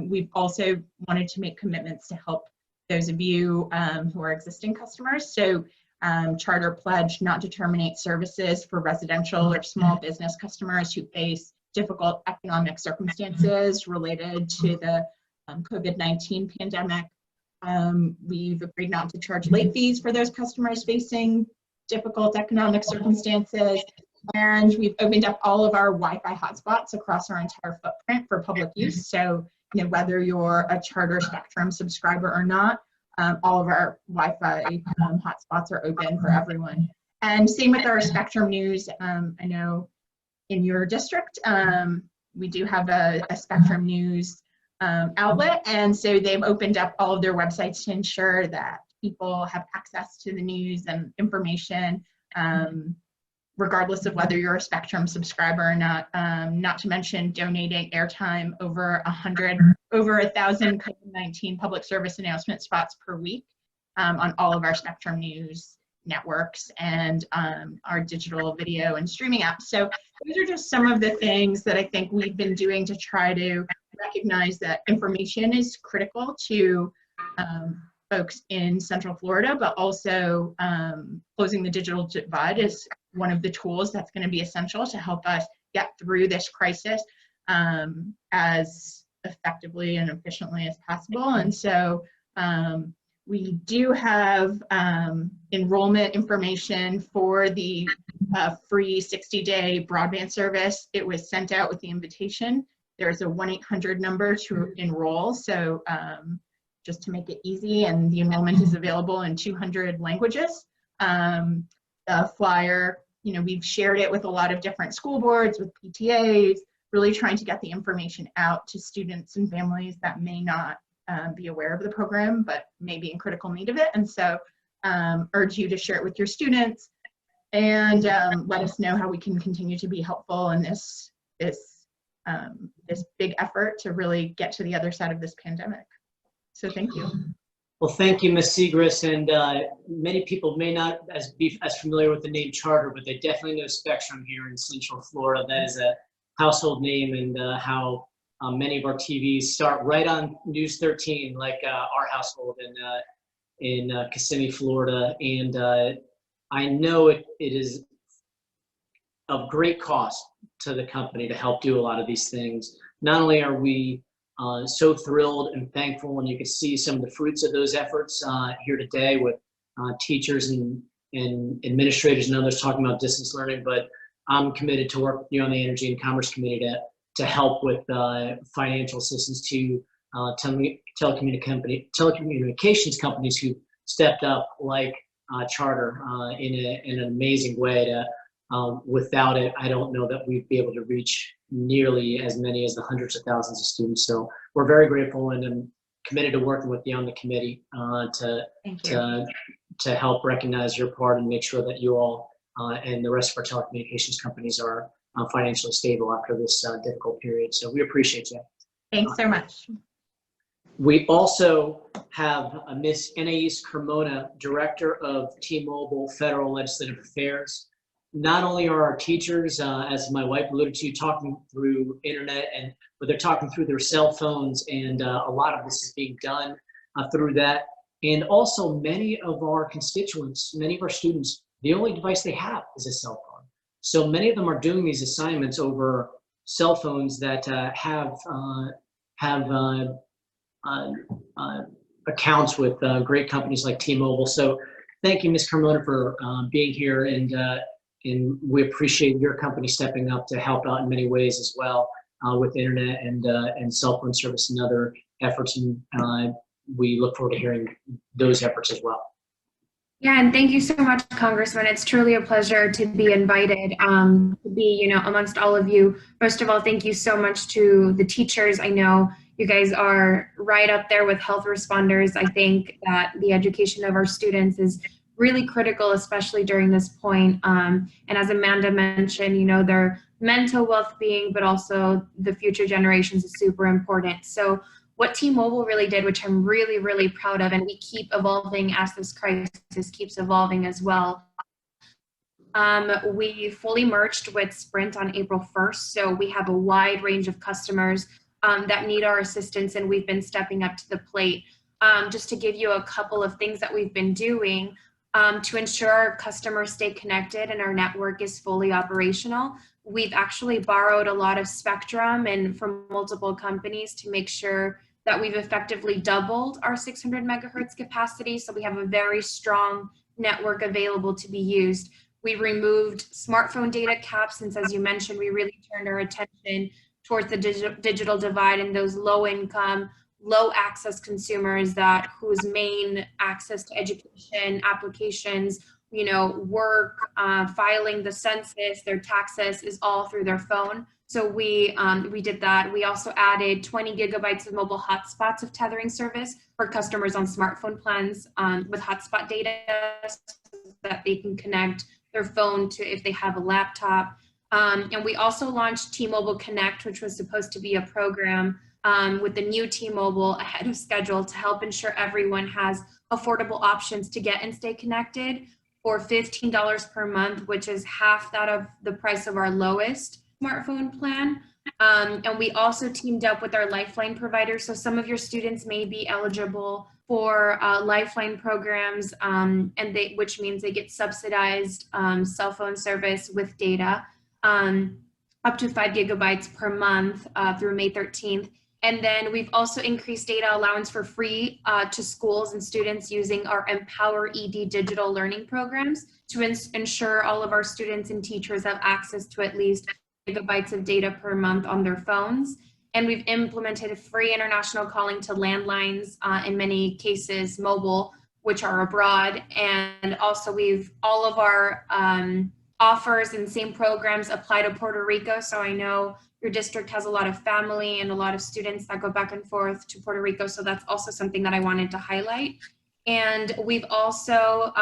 [SPEAKER 8] We've also wanted to make commitments to help those of you who are existing customers. So Charter pledged not to terminate services for residential or small business customers who face difficult economic circumstances related to the COVID-19 pandemic. We've agreed not to charge late fees for those customers facing difficult economic circumstances. And we've opened up all of our Wi-Fi hotspots across our entire footprint for public use. So, whether you're a Charter Spectrum subscriber or not, all of our Wi-Fi hotspots are open for everyone. And same with our Spectrum News. I know in your district, we do have a Spectrum News outlet, and so they've opened up all of their websites to ensure that people have access to the news and information, regardless of whether you're a Spectrum subscriber or not. Not to mention donating airtime over 1,000 COVID-19 public service announcement spots per week on all of our Spectrum News networks and our digital video and streaming apps. So those are just some of the things that I think we've been doing to try to recognize that information is critical to folks in Central Florida, but also closing the digital divide is one of the tools that's going to be essential to help us get through this crisis as effectively and efficiently as possible. And so we do have enrollment information for the free 60-day broadband service. It was sent out with the invitation. There's a 1-800 number to enroll. So just to make it easy, and the enrollment is available in 200 languages. The flyer, we've shared it with a lot of different school boards, with PTAs, really trying to get the information out to students and families that may not be aware of the program, but may be in critical need of it. And so urge you to share it with your students and let us know how we can continue to be helpful in this big effort to really get to the other side of this pandemic. So thank you.
[SPEAKER 2] Well, thank you, Ms. Segrist. And many people may not be as familiar with the name Charter, but they definitely know Spectrum here in Central Florida. That is a household name, and how many of our TVs start right on News 13, like our household in Kissimmee, Florida. And I know it is of great cost to the company to help do a lot of these things. Not only are we so thrilled and thankful, and you can see some of the fruits of those efforts here today with teachers and administrators and others talking about distance learning, but I'm committed to work with you on the Energy and Commerce Committee to help with financial assistance to telecommunications companies who stepped up, like Charter, in an amazing way. Without it, I don't know that we'd be able to reach nearly as many as the hundreds of thousands of students. So we're very grateful, and I'm committed to working with you on the committee to help recognize your part and make sure that you all and the rest of our telecommunications companies are financially stable after this difficult period. So we appreciate you.
[SPEAKER 8] Thanks so much.
[SPEAKER 2] We also have Ms. Anais Carmona, Director of T-Mobile Federal Legislative Affairs. Not only are our teachers, as my wife alluded to, talking through internet, but they're talking through their cell phones, and a lot of this is being done through that. And also many of our constituents, many of our students, the only device they have is a cell phone. So many of them are doing these assignments over cell phones that have accounts with great companies like T-Mobile. So thank you, Ms. Carmona, for being here, and we appreciate your company stepping up to help out in many ways as well with internet and cell phone service and other efforts. And we look forward to hearing those efforts as well.
[SPEAKER 9] Yeah, and thank you so much, Congressman. It's truly a pleasure to be invited to be, amongst all of you. First of all, thank you so much to the teachers. I know you guys are right up there with health responders. I think that the education of our students is really critical, especially during this point. And as Amanda mentioned, their mental well-being, but also the future generations is super important. So what T-Mobile really did, which I'm really, really proud of, and we keep evolving as this crisis keeps evolving as well. We fully merged with Sprint on April 1st. So we have a wide range of customers that need our assistance, and we've been stepping up to the plate. Just to give you a couple of things that we've been doing to ensure our customers stay connected and our network is fully operational. We've actually borrowed a lot of spectrum and from multiple companies to make sure that we've effectively doubled our 600 megahertz capacity. So we have a very strong network available to be used. We removed smartphone data caps since, as you mentioned, we really turned our attention towards the digital divide and those low income, low access consumers whose main access to education, applications, work, filing the census, their taxes is all through their phone. So we did that. We also added 20 gigabytes of mobile hotspots of tethering service for customers on smartphone plans with hotspot data so that they can connect their phone to if they have a laptop. And we also launched T-Mobile Connect, which was supposed to be a program with the new T-Mobile ahead of schedule to help ensure everyone has affordable options to get and stay connected for $15 per month, which is half that of the price of our lowest smartphone plan. And we also teamed up with our Lifeline providers. So some of your students may be eligible for Lifeline programs, which means they get subsidized cell phone service with data up to 5 gigabytes per month through May 13th. And then we've also increased data allowance for free to schools and students using our Empower ED digital learning programs to ensure all of our students and teachers have access to at least gigabytes of data per month on their phones. And we've implemented free international calling to landlines, in many cases mobile, which are abroad. And also all of our offers and same programs apply to Puerto Rico. So I know your district has a lot of family and a lot of students that go back and forth to Puerto Rico. So that's also something that I wanted to highlight. And we've also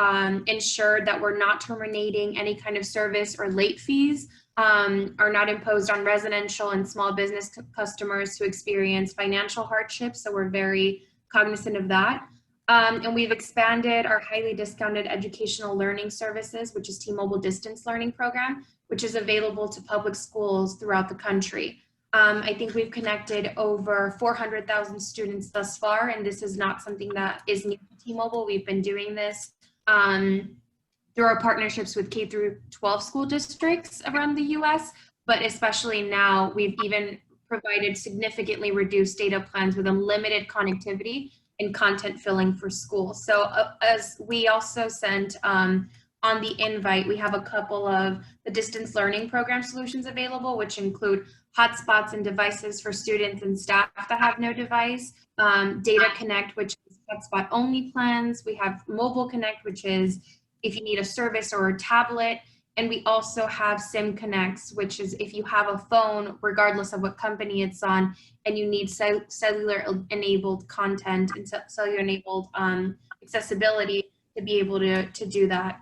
[SPEAKER 9] ensured that we're not terminating any kind of service or late fees are not imposed on residential and small business customers who experience financial hardship. So we're very cognizant of that. And we've expanded our highly discounted educational learning services, which is T-Mobile Distance Learning Program, which is available to public schools throughout the country. I think we've connected over 400,000 students thus far, and this is not something that is new to T-Mobile. We've been doing this through our partnerships with K through 12 school districts around the US, but especially now we've even provided significantly reduced data plans with unlimited connectivity and content filling for schools. So as we also sent on the invite, we have a couple of the distance learning program solutions available, which include hotspots and devices for students and staff that have no device, Data Connect, which is hotspot only plans. We have Mobile Connect, which is if you need a service or a tablet. And we also have SIM Connects, which is if you have a phone, regardless of what company it's on, and you need cellular enabled content and cellular enabled accessibility to be able to do that.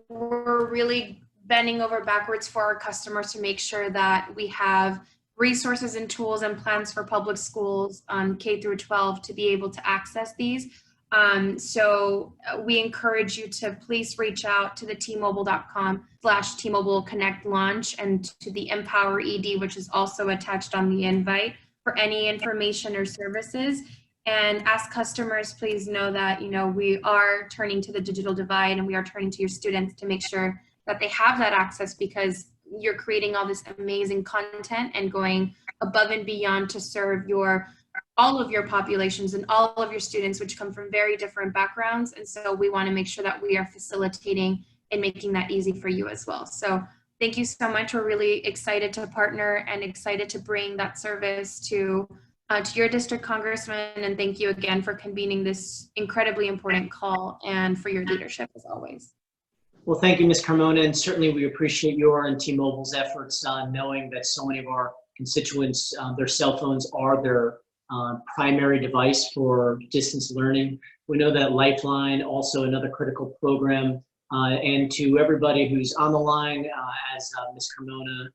[SPEAKER 9] We're really bending over backwards for our customers to make sure that we have resources and tools and plans for public schools, K through 12, to be able to access these. So we encourage you to please reach out to the tmobile.com/T-Mobile Connect launch and to the Empower ED, which is also attached on the invite, for any information or services. And as customers, please know that, we are turning to the digital divide and we are turning to your students to make sure that they have that access, because you're creating all this amazing content and going above and beyond to serve all of your populations and all of your students, which come from very different backgrounds. And so we want to make sure that we are facilitating and making that easy for you as well. So thank you so much. We're really excited to partner and excited to bring that service to your district, Congressman. And thank you again for convening this incredibly important call and for your leadership as always.
[SPEAKER 2] Well, thank you, Ms. Carmona. And certainly we appreciate your and T-Mobile's efforts, knowing that so many of our constituents, their cell phones are their primary device for distance learning. We know that Lifeline, also another critical program, and to everybody who's on the line, as Ms. Carmona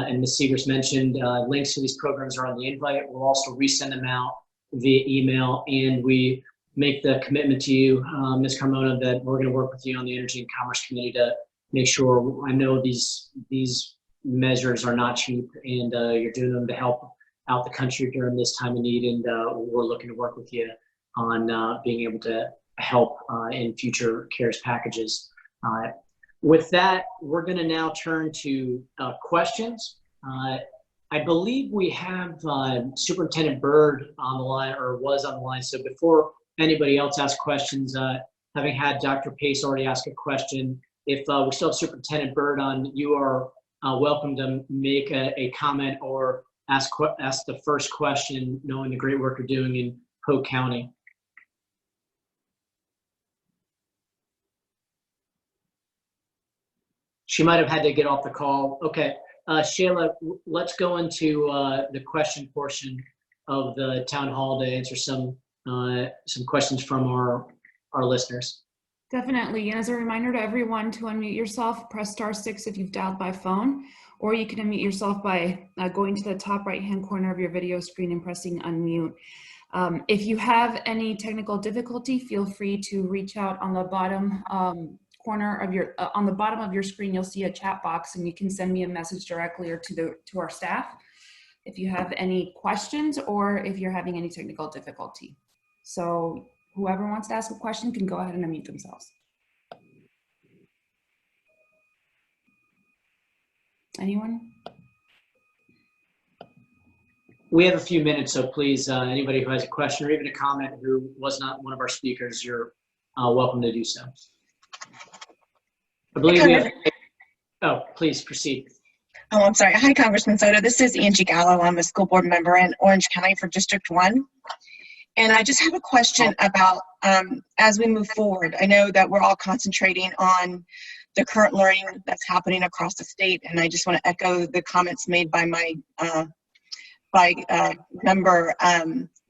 [SPEAKER 2] and Ms. Seegers mentioned, links to these programs are on the invite. We'll also resend them out via email, and we make the commitment to you, Ms. Carmona, that we're going to work with you on the Energy and Commerce Committee to make sure. I know these measures are not cheap, and you're doing them to help out the country during this time of need, and we're looking to work with you on being able to help in future CARES packages. With that, we're going to now turn to questions. I believe we have Superintendent Byrd on the line, or was on the line. So before anybody else asks questions, having had Dr. Pace already ask a question, if we still have Superintendent Byrd on, you are welcome to make a comment or ask the first question, knowing the great work you're doing in Polk County. She might have had to get off the call. Okay, Shayla, let's go into the question portion of the town hall to answer some questions from our listeners.
[SPEAKER 10] Definitely. And as a reminder to everyone to unmute yourself, press *6 if you've dialed by phone, or you can unmute yourself by going to the top right-hand corner of your video screen and pressing unmute. If you have any technical difficulty, feel free to reach out on the bottom corner of your on the bottom of your screen. You'll see a chat box, and you can send me a message directly or to our staff if you have any questions or if you're having any technical difficulty. So whoever wants to ask a question can go ahead and unmute themselves. Anyone?
[SPEAKER 2] We have a few minutes, so please, anybody who has a question or even a comment who was not one of our speakers, you're welcome to do so. I believe we have, oh, please proceed.
[SPEAKER 11] Oh, I'm sorry. Hi, Congressman Soto. This is Angie Gallo. I'm a school board member in Orange County for District 1. And I just have a question about, as we move forward, I know that we're all concentrating on the current learning that's happening across the state, and I just want to echo the comments made by my member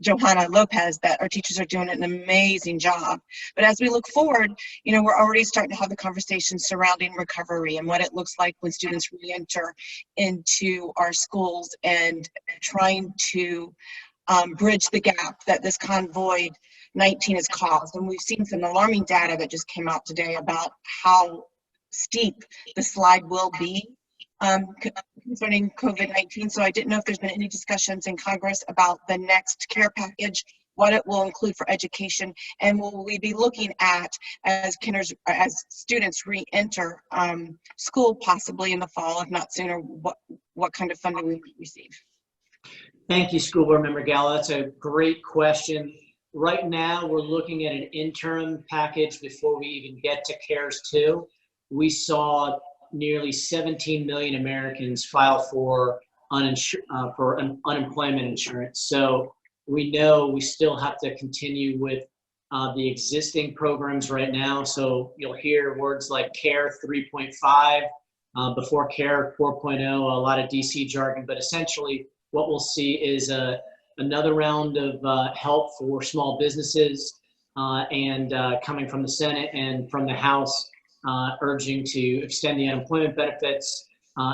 [SPEAKER 11] Johanna López, that our teachers are doing an amazing job. But as we look forward, you know, we're already starting to have the conversation surrounding recovery and what it looks like when students re-enter into our schools, and trying to bridge the gap that this convoy-19 has caused. And we've seen some alarming data that just came out today about how steep the slide will be concerning COVID-19. So I didn't know if there's been any discussions in Congress about the next care package, what it will include for education, and will we be looking at, as students re-enter school possibly in the fall, if not sooner, what kind of funding we might receive?
[SPEAKER 2] Thank you, School Board Member Gallo. That's a great question. Right now, we're looking at an interim package before we even get to CARES 2. We saw nearly 17 million Americans file for unemployment insurance. So we know we still have to continue with the existing programs right now. So you'll hear words like CARE 3.5, before CARE 4.0, a lot of DC jargon, but essentially what we'll see is another round of help for small businesses, and coming from the Senate and from the House, urging to extend the unemployment benefits,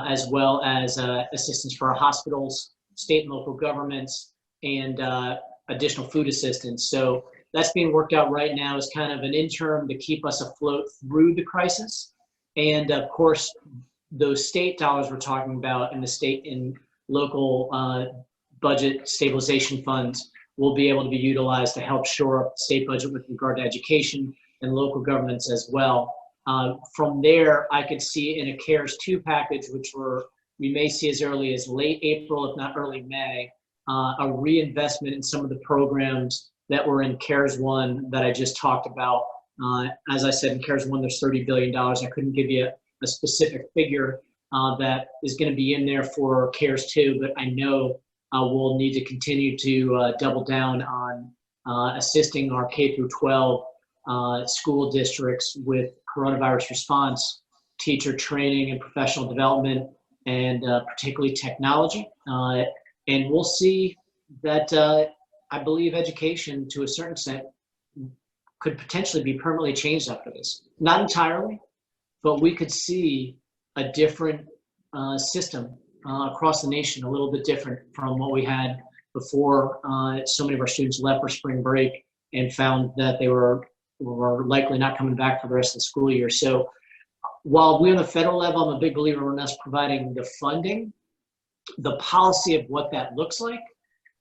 [SPEAKER 2] as well as assistance for our hospitals, state and local governments, and additional food assistance. So that's being worked out right now as kind of an interim to keep us afloat through the crisis. And of course, those state dollars we're talking about in the state and local budget stabilization funds will be able to be utilized to help shore up the state budget with regard to education and local governments as well. From there, I could see in a CARES 2 package, which we may see as early as late April, if not early May, a reinvestment in some of the programs that were in CARES 1 that I just talked about. As I said, in CARES 1, there's $30 billion. I couldn't give you a specific figure that is going to be in there for CARES 2, but I know we'll need to continue to double down on assisting our K through 12 school districts with coronavirus response, teacher training and professional development, and particularly technology. And we'll see that I believe education, to a certain extent, could potentially be permanently changed after this. Not entirely, but we could see a different system across the nation, a little bit different from what we had before so many of our students left for spring break and found that they were likely not coming back for the rest of the school year. So while we're on the federal level, I'm a big believer in us providing the funding. The policy of what that looks like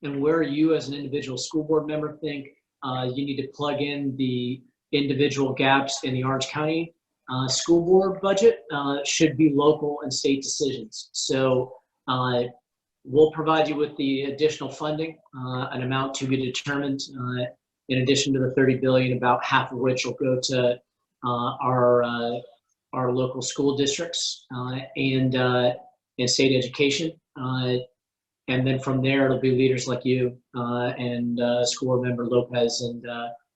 [SPEAKER 2] and where you as an individual school board member think you need to plug in the individual gaps in the Orange County school board budget should be local and state decisions. So we'll provide you with the additional funding, an amount to be determined, in addition to the $30 billion, about half of which will go to our local school districts and state education. And then from there, it'll be leaders like you and school board member Lopez and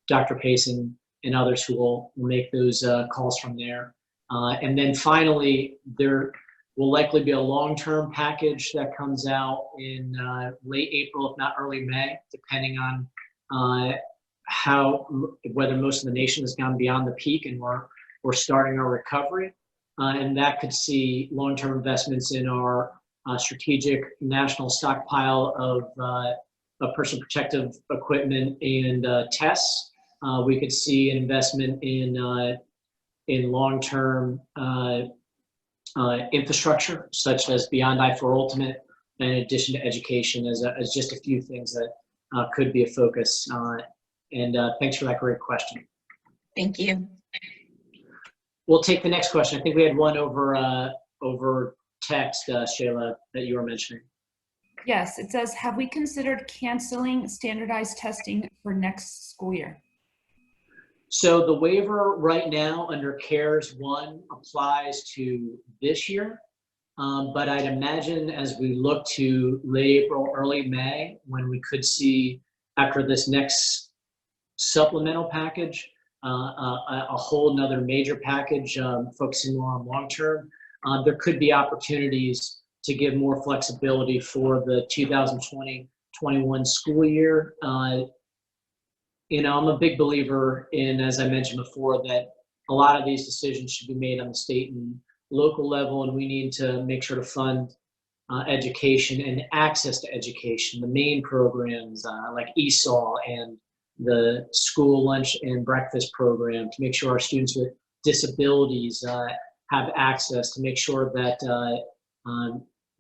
[SPEAKER 2] Dr. Payson and others who will make those calls from there. And then finally, there will likely be a long-term package that comes out in late April, if not early May, depending on whether most of the nation has gone beyond the peak and we're starting our recovery. And that could see long-term investments in our strategic national stockpile of personal protective equipment and tests. We could see an investment in long-term infrastructure, such as Beyond I-4 Ultimate, in addition to education, as just a few things that could be a focus. And thanks for that great question.
[SPEAKER 11] Thank you.
[SPEAKER 2] We'll take the next question. I think we had one over text, Shayla, that you were mentioning.
[SPEAKER 10] Yes, it says, have we considered canceling standardized testing for next school year?
[SPEAKER 2] So the waiver right now under CARES 1 applies to this year. But I'd imagine as we look to late April, early May, when we could see after this next supplemental package, a whole nother major package focusing more on long-term, there could be opportunities to give more flexibility for the 2020-21 school year. I'm a big believer in, as I mentioned before, that a lot of these decisions should be made on the state and local level, and we need to make sure to fund education and access to education, the main programs like ESOL and the school lunch and breakfast program, to make sure our students with disabilities have access, to make sure that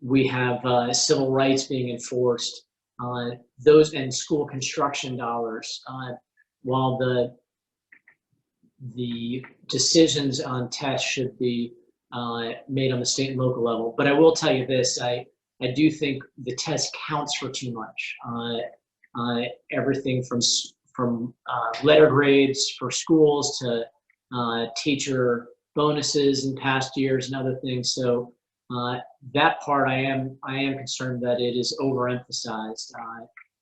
[SPEAKER 2] we have civil rights being enforced, those and school construction dollars. While the decisions on tests should be made on the state and local level. But I will tell you this, I do think the test counts for too much. Everything from letter grades for schools to teacher bonuses in past years and other things. So that part I am concerned that it is overemphasized.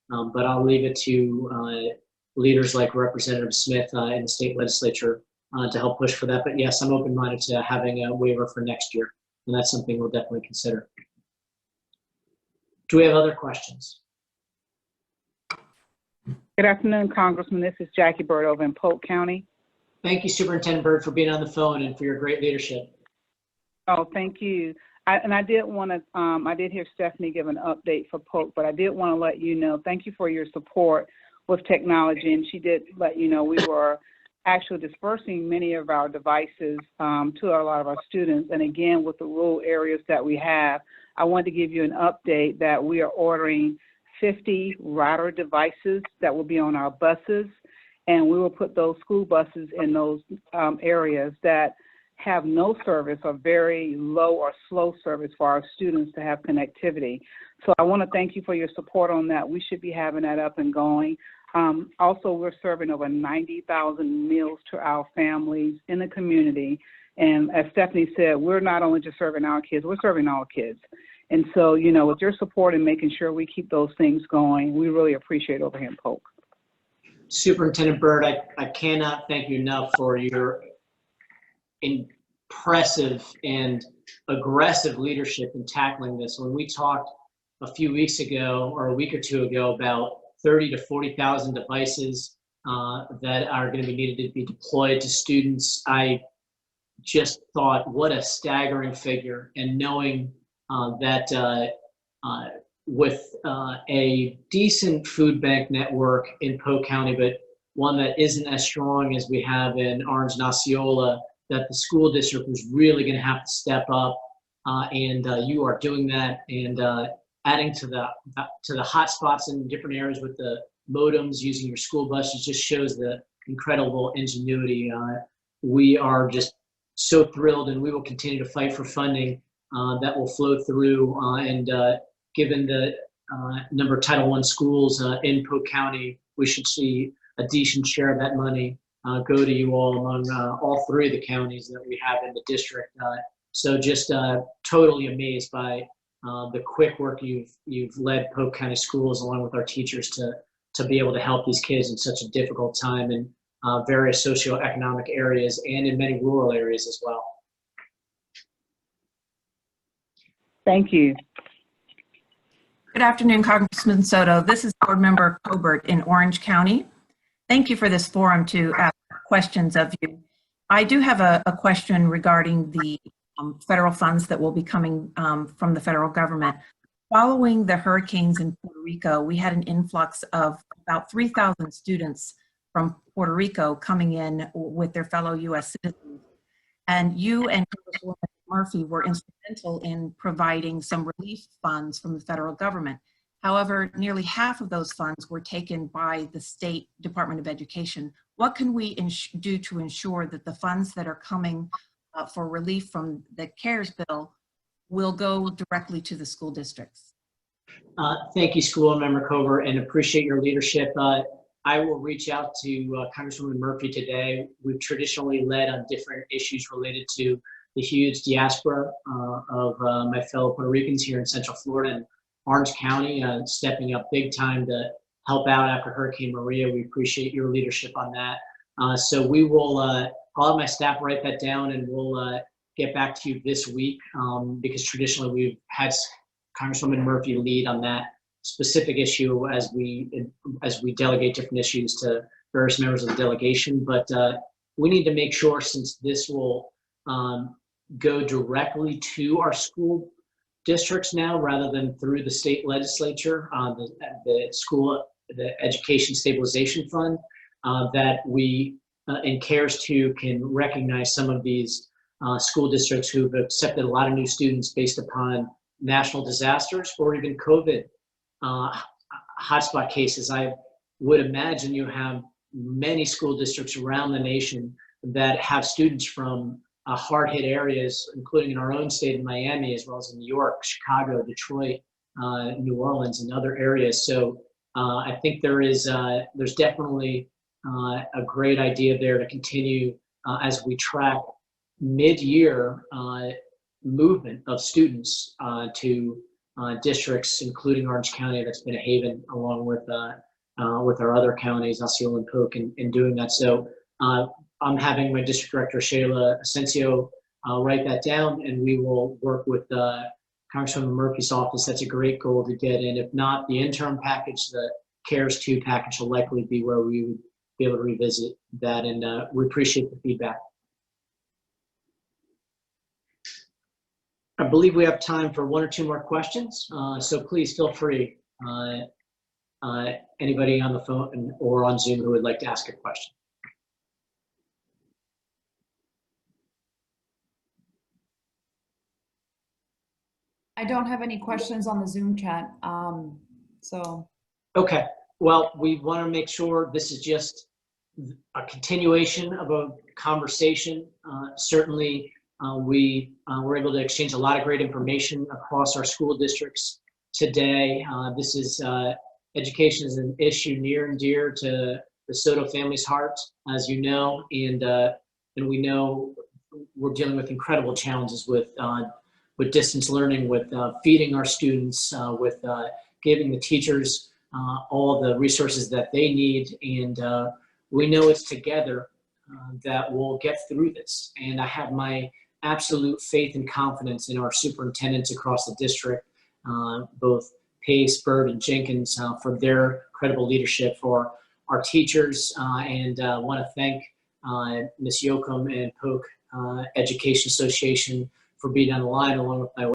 [SPEAKER 2] But I'll leave it to leaders like Representative Smith in the state legislature to help push for that. But yes, I'm open-minded to having a waiver for next year, and that's something we'll definitely consider. Do we have other questions?
[SPEAKER 12] Good afternoon, Congressman. This is Jackie Bird over in Polk County.
[SPEAKER 2] Thank you, Superintendent Bird, for being on the phone and for your great leadership.
[SPEAKER 12] Oh, thank you. I did want to, I did hear Stephanie give an update for Polk, but I did want to let you know, thank you for your support with technology. And she did let you know we were actually dispersing many of our devices to a lot of our students. And again, with the rural areas that we have, I wanted to give you an update that we are ordering 50 router devices that will be on our buses. And we will put those school buses in those areas that have no service or very low or slow service for our students to have connectivity. So I want to thank you for your support on that. We should be having that up and going. Also, we're serving over 90,000 meals to our families in the community. And as Stephanie said, we're not only just serving our kids, we're serving all kids. And so, you know, with your support and making sure we keep those things going, we really appreciate over here in Polk.
[SPEAKER 2] Superintendent Bird, I cannot thank you enough for your impressive and aggressive leadership in tackling this. When we talked a few weeks ago or a week or two ago about 30 to 40,000 devices that are going to be needed to be deployed to students, I just thought, what a staggering figure. And knowing that with a decent food bank network in Polk County, but one that isn't as strong as we have in Orange and Osceola, that the school district was really going to have to step up, and you are doing that. And adding to the hot spots in different areas with the modems, using your school buses, just shows the incredible ingenuity. We are just so thrilled, and we will continue to fight for funding that will flow through. Given the number of Title I schools in Polk County, we should see a decent share of that money go to you all among all three of the counties that we have in the district. So just totally amazed by the quick work you've led Polk County Schools along with our teachers to be able to help these kids in such a difficult time in various socioeconomic areas and in many rural areas as well.
[SPEAKER 12] Thank you.
[SPEAKER 13] Good afternoon, Congressman Soto. This is Board Member Colbert in Orange County. Thank you for this forum to ask questions of you. I do have a question regarding the federal funds that will be coming from the federal government. Following the hurricanes in Puerto Rico, we had an influx of about 3,000 students from Puerto Rico coming in with their fellow U.S. citizens. And you and Congresswoman Murphy were instrumental in providing some relief funds from the federal government. However, nearly half of those funds were taken by the State Department of Education. What can we do to ensure that the funds that are coming for relief from the CARES bill will go directly to the school districts?
[SPEAKER 2] Thank you, School Member Cover, and appreciate your leadership. I will reach out to Congresswoman Murphy today. We've traditionally led on different issues related to the huge diaspora of my fellow Puerto Ricans here in Central Florida and Orange County, stepping up big time to help out after Hurricane Maria. We appreciate your leadership on that. So we will, I'll have my staff write that down, and we'll get back to you this week because traditionally we've had Congresswoman Murphy lead on that specific issue as we delegate different issues to various members of the delegation. But we need to make sure, since this will go directly to our school districts now rather than through the state legislature, the Education Stabilization Fund, that we in CARES 2 can recognize some of these school districts who've accepted a lot of new students based upon national disasters or even COVID hotspot cases. I would imagine you have many school districts around the nation that have students from hard-hit areas, including in our own state of Miami, as well as in New York, Chicago, Detroit, New Orleans, and other areas. So I think there's definitely a great idea there to continue as we track mid-year movement of students to districts, including Orange County, that's been a haven, along with our other counties, Osceola and Polk, in doing that. So I'm having my district director, Shayla Asensio, write that down, and we will work with Congresswoman Murphy's office. That's a great goal to get in. If not, the interim package, the CARES 2 package, will likely be where we would be able to revisit that, and we appreciate the feedback. I believe we have time for one or two more questions, so please feel free. Anybody on the phone or on Zoom who would like to ask a question.
[SPEAKER 10] I don't have any questions on the Zoom chat, so.
[SPEAKER 2] Okay, well, we want to make sure this is just a continuation of a conversation. Certainly, we were able to exchange a lot of great information across our school districts today. This is education is an issue near and dear to the Soto family's heart, as you know, and we know we're dealing with incredible challenges with distance learning, with feeding our students, with giving the teachers all the resources that they need, and we know it's together that we'll get through this. And I have my absolute faith and confidence in our superintendents across the district, both Pace, Bird, and Jenkins, for their incredible leadership, for our teachers, and want to thank Ms. Yoakum and Polk Education Association for being on the line, along with my